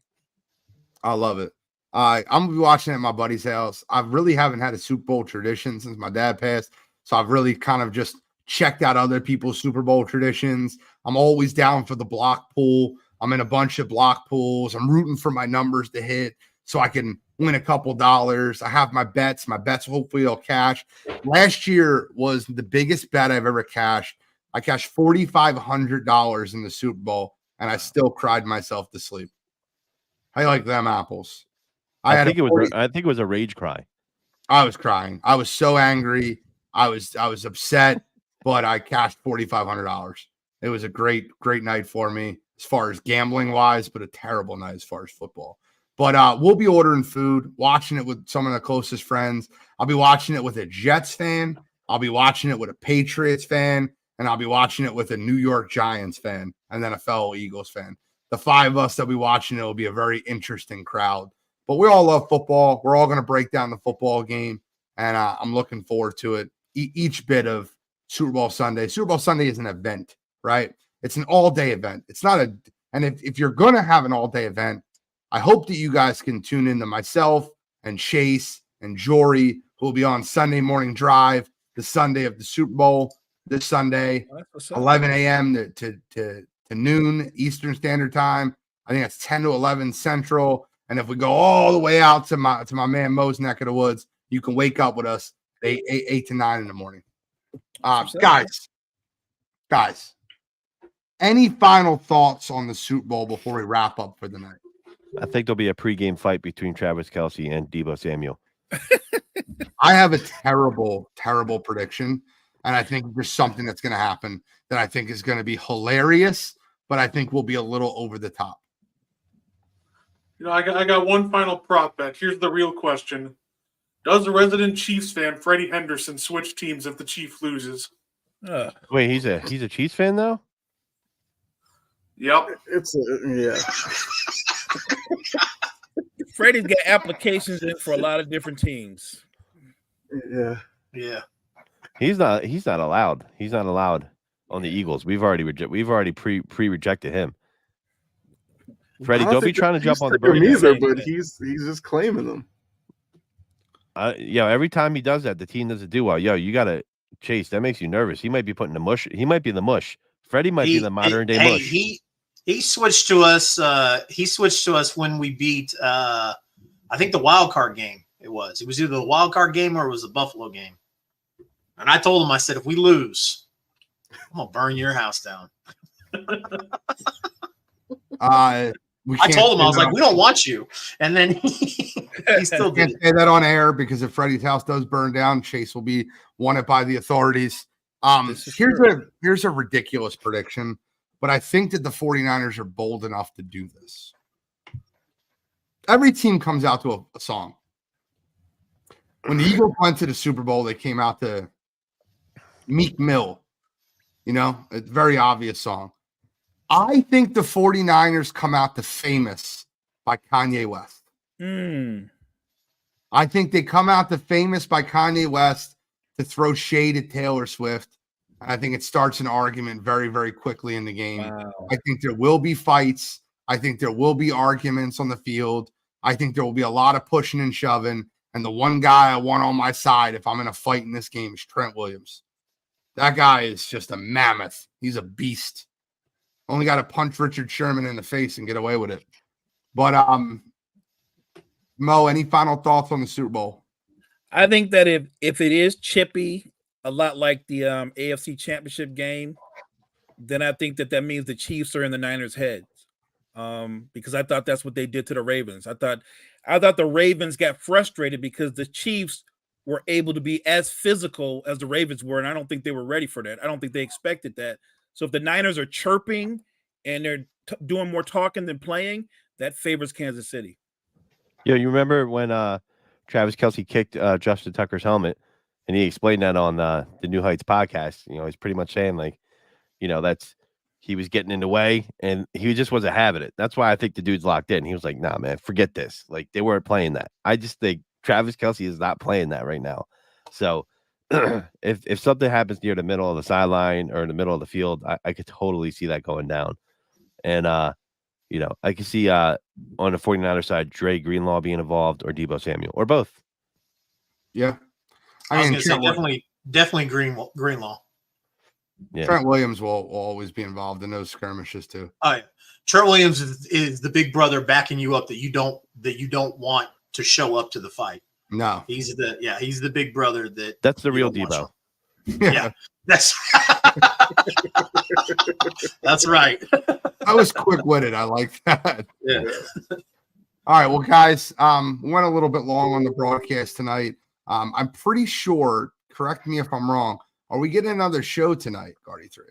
I love it. I'm gonna be watching it at my buddy's house. I really haven't had a Super Bowl tradition since my dad passed, so I've really kind of just checked out other people's Super Bowl traditions. I'm always down for the block pool. I'm in a bunch of block pools. I'm rooting for my numbers to hit so I can win a couple dollars. I have my bets. My bets hopefully will cash. Last year was the biggest bet I've ever cashed. I cashed $4,500 in the Super Bowl, and I still cried myself to sleep. How you like them apples? I think it was a rage cry. I was crying. I was so angry. I was upset, but I cashed $4,500. It was a great night for me as far as gambling wise, but a terrible night as far as football. But we'll be ordering food, watching it with some of the closest friends. I'll be watching it with a Jets fan. I'll be watching it with a Patriots fan, and I'll be watching it with a New York Giants fan, and then a fellow Eagles fan. The five of us that will be watching it will be a very interesting crowd. But we all love football. We're all going to break down the football game, and I'm looking forward to it. Each bit of Super Bowl Sunday. Super Bowl Sunday is an event, right? It's an all-day event. It's not a – and if you're going to have an all-day event, I hope that you guys can tune in to myself and Chase and Jory, who will be on Sunday Morning Drive, the Sunday of the Super Bowl, this Sunday, 11 a.m. to noon Eastern Standard Time. I think that's 10 to 11 Central. And if we go all the way out to my man Mo's neck of the woods, you can wake up with us 8 to 9 in the morning. Guys, any final thoughts on the Super Bowl before we wrap up for the night? I think there'll be a pregame fight between Travis Kelce and Deebo Samuel. I have a terrible prediction, and I think there's something that's going to happen that I think is going to be hilarious, but I think will be a little over the top. You know, I got one final prop bet. Here's the real question. Does the resident Chiefs fan, Freddie Henderson, switch teams if the Chief loses? Wait, he's a Chiefs fan though? Yep. Yeah. Freddie's got applications in for a lot of different teams. Yeah. Yeah. He's not allowed. He's not allowed on the Eagles. We've already pre-rejected him. Freddie, don't be trying to jump on the bird either, but he's just claiming them. Every time he does that, the team doesn't do well. You gotta Chase. That makes you nervous. He might be putting the mush. He might be the mush. Freddie might be the modern day mush. He switched to us. He switched to us when we beat. I think the wild card game. It was either the wild card game or it was the Buffalo game. And I told him, I said, if we lose, I'm gonna burn your house down. I told him, I was like, we don't want you. And then he still can't say that on air because if Freddie's house does burn down, Chase will be wanted by the authorities. Here's a ridiculous prediction, but I think that the 49ers are bold enough to do this. Every team comes out to a song. When the Eagles went to the Super Bowl, they came out to Meek Mill. You know, a very obvious song. I think the 49ers come out to Famous by Kanye West. I think they come out to Famous by Kanye West to throw shade at Taylor Swift. I think it starts an argument very, very quickly in the game. Wow. I think there will be fights. I think there will be arguments on the field. I think there will be a lot of pushing and shoving. And the one guy I want on my side if I'm in a fight in this game is Trent Williams. That guy is just a mammoth. He's a beast. Only got to punch Richard Sherman in the face and get away with it. But Mo, any final thoughts on the Super Bowl? I think that if it is chippy, a lot like the AFC Championship game, then I think that means the Chiefs are in the Niners' heads. Because I thought that's what they did to the Ravens. I thought the Ravens got frustrated because the Chiefs were able to be as physical as the Ravens were, and I don't think they were ready for that. I don't think they expected that. So if the Niners are chirping and they're doing more talking than playing, that favors Kansas City. Yeah, you remember when Travis Kelce kicked Justin Tucker's helmet, and he explained that on the New Heights podcast. He's pretty much saying like, that's he was getting in the way, and he just wasn't having it. That's why I think the dude's locked in. He was like, "Nah, man, forget this." Like they weren't playing that. I just think Travis Kelce is not playing that right now. So if something happens near the middle of the sideline or in the middle of the field, I could totally see that going down. And I can see on the 49er side, Dre Greenlaw being involved or Deebo Samuel or both. Yeah. I was going to say definitely Greenlaw. Yeah. Trent Williams will always be involved in those skirmishes too. Trent Williams is the big brother backing you up that you don't want to show up to the fight. No, he's the big brother that's the real Deebo. Yeah, that's that's right. I was quick-witted. I like that. Yeah. All right, well, guys, we went a little bit long on the broadcast tonight. I'm pretty sure. Correct me if I'm wrong. Are we getting another show tonight, Guardy 3?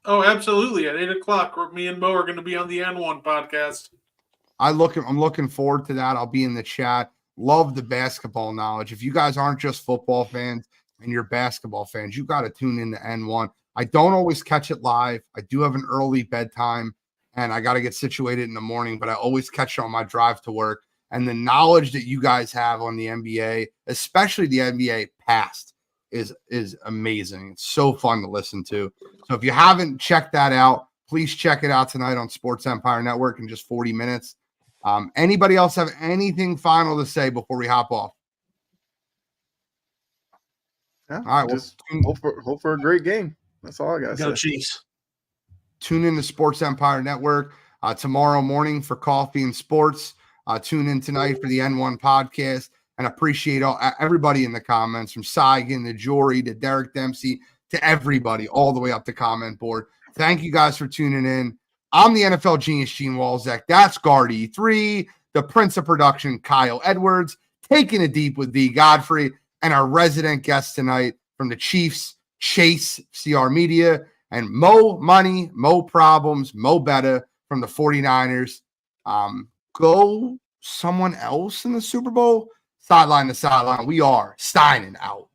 Oh, absolutely. At 8:00, me and Mo are going to be on the N1 podcast. I'm looking forward to that. I'll be in the chat. Love the basketball knowledge. If you guys aren't just football fans and you're basketball fans, you got to tune in to N1. I don't always catch it live. I do have an early bedtime, and I got to get situated in the morning, but I always catch it on my drive to work. And the knowledge that you guys have on the NBA, especially the NBA past, is amazing. It's so fun to listen to. So if you haven't checked that out, please check it out tonight on Sports Empire Network in just 40 minutes. Anybody else have anything final to say before we hop off? Yeah, all right, just hope for a great game. That's all I got to say. Go Chiefs. Tune in to Sports Empire Network tomorrow morning for Coffee and Sports. Tune in tonight for the N1 podcast, and appreciate everybody in the comments, from Saigon to Jory to Derek Dempsey to everybody all the way up the comment board. Thank you guys for tuning in. I'm the NFL genius, Gene Walzek. That's Guardy 3, the Prince of Production, Kyle Edwards, taking it deep with V. Godfrey, and our resident guest tonight from the Chiefs, Chase CR Media, and Mo Money, Mo Problems, Mo Betta from the 49ers. Go someone else in the Super Bowl. Sideline to sideline. We are signing out.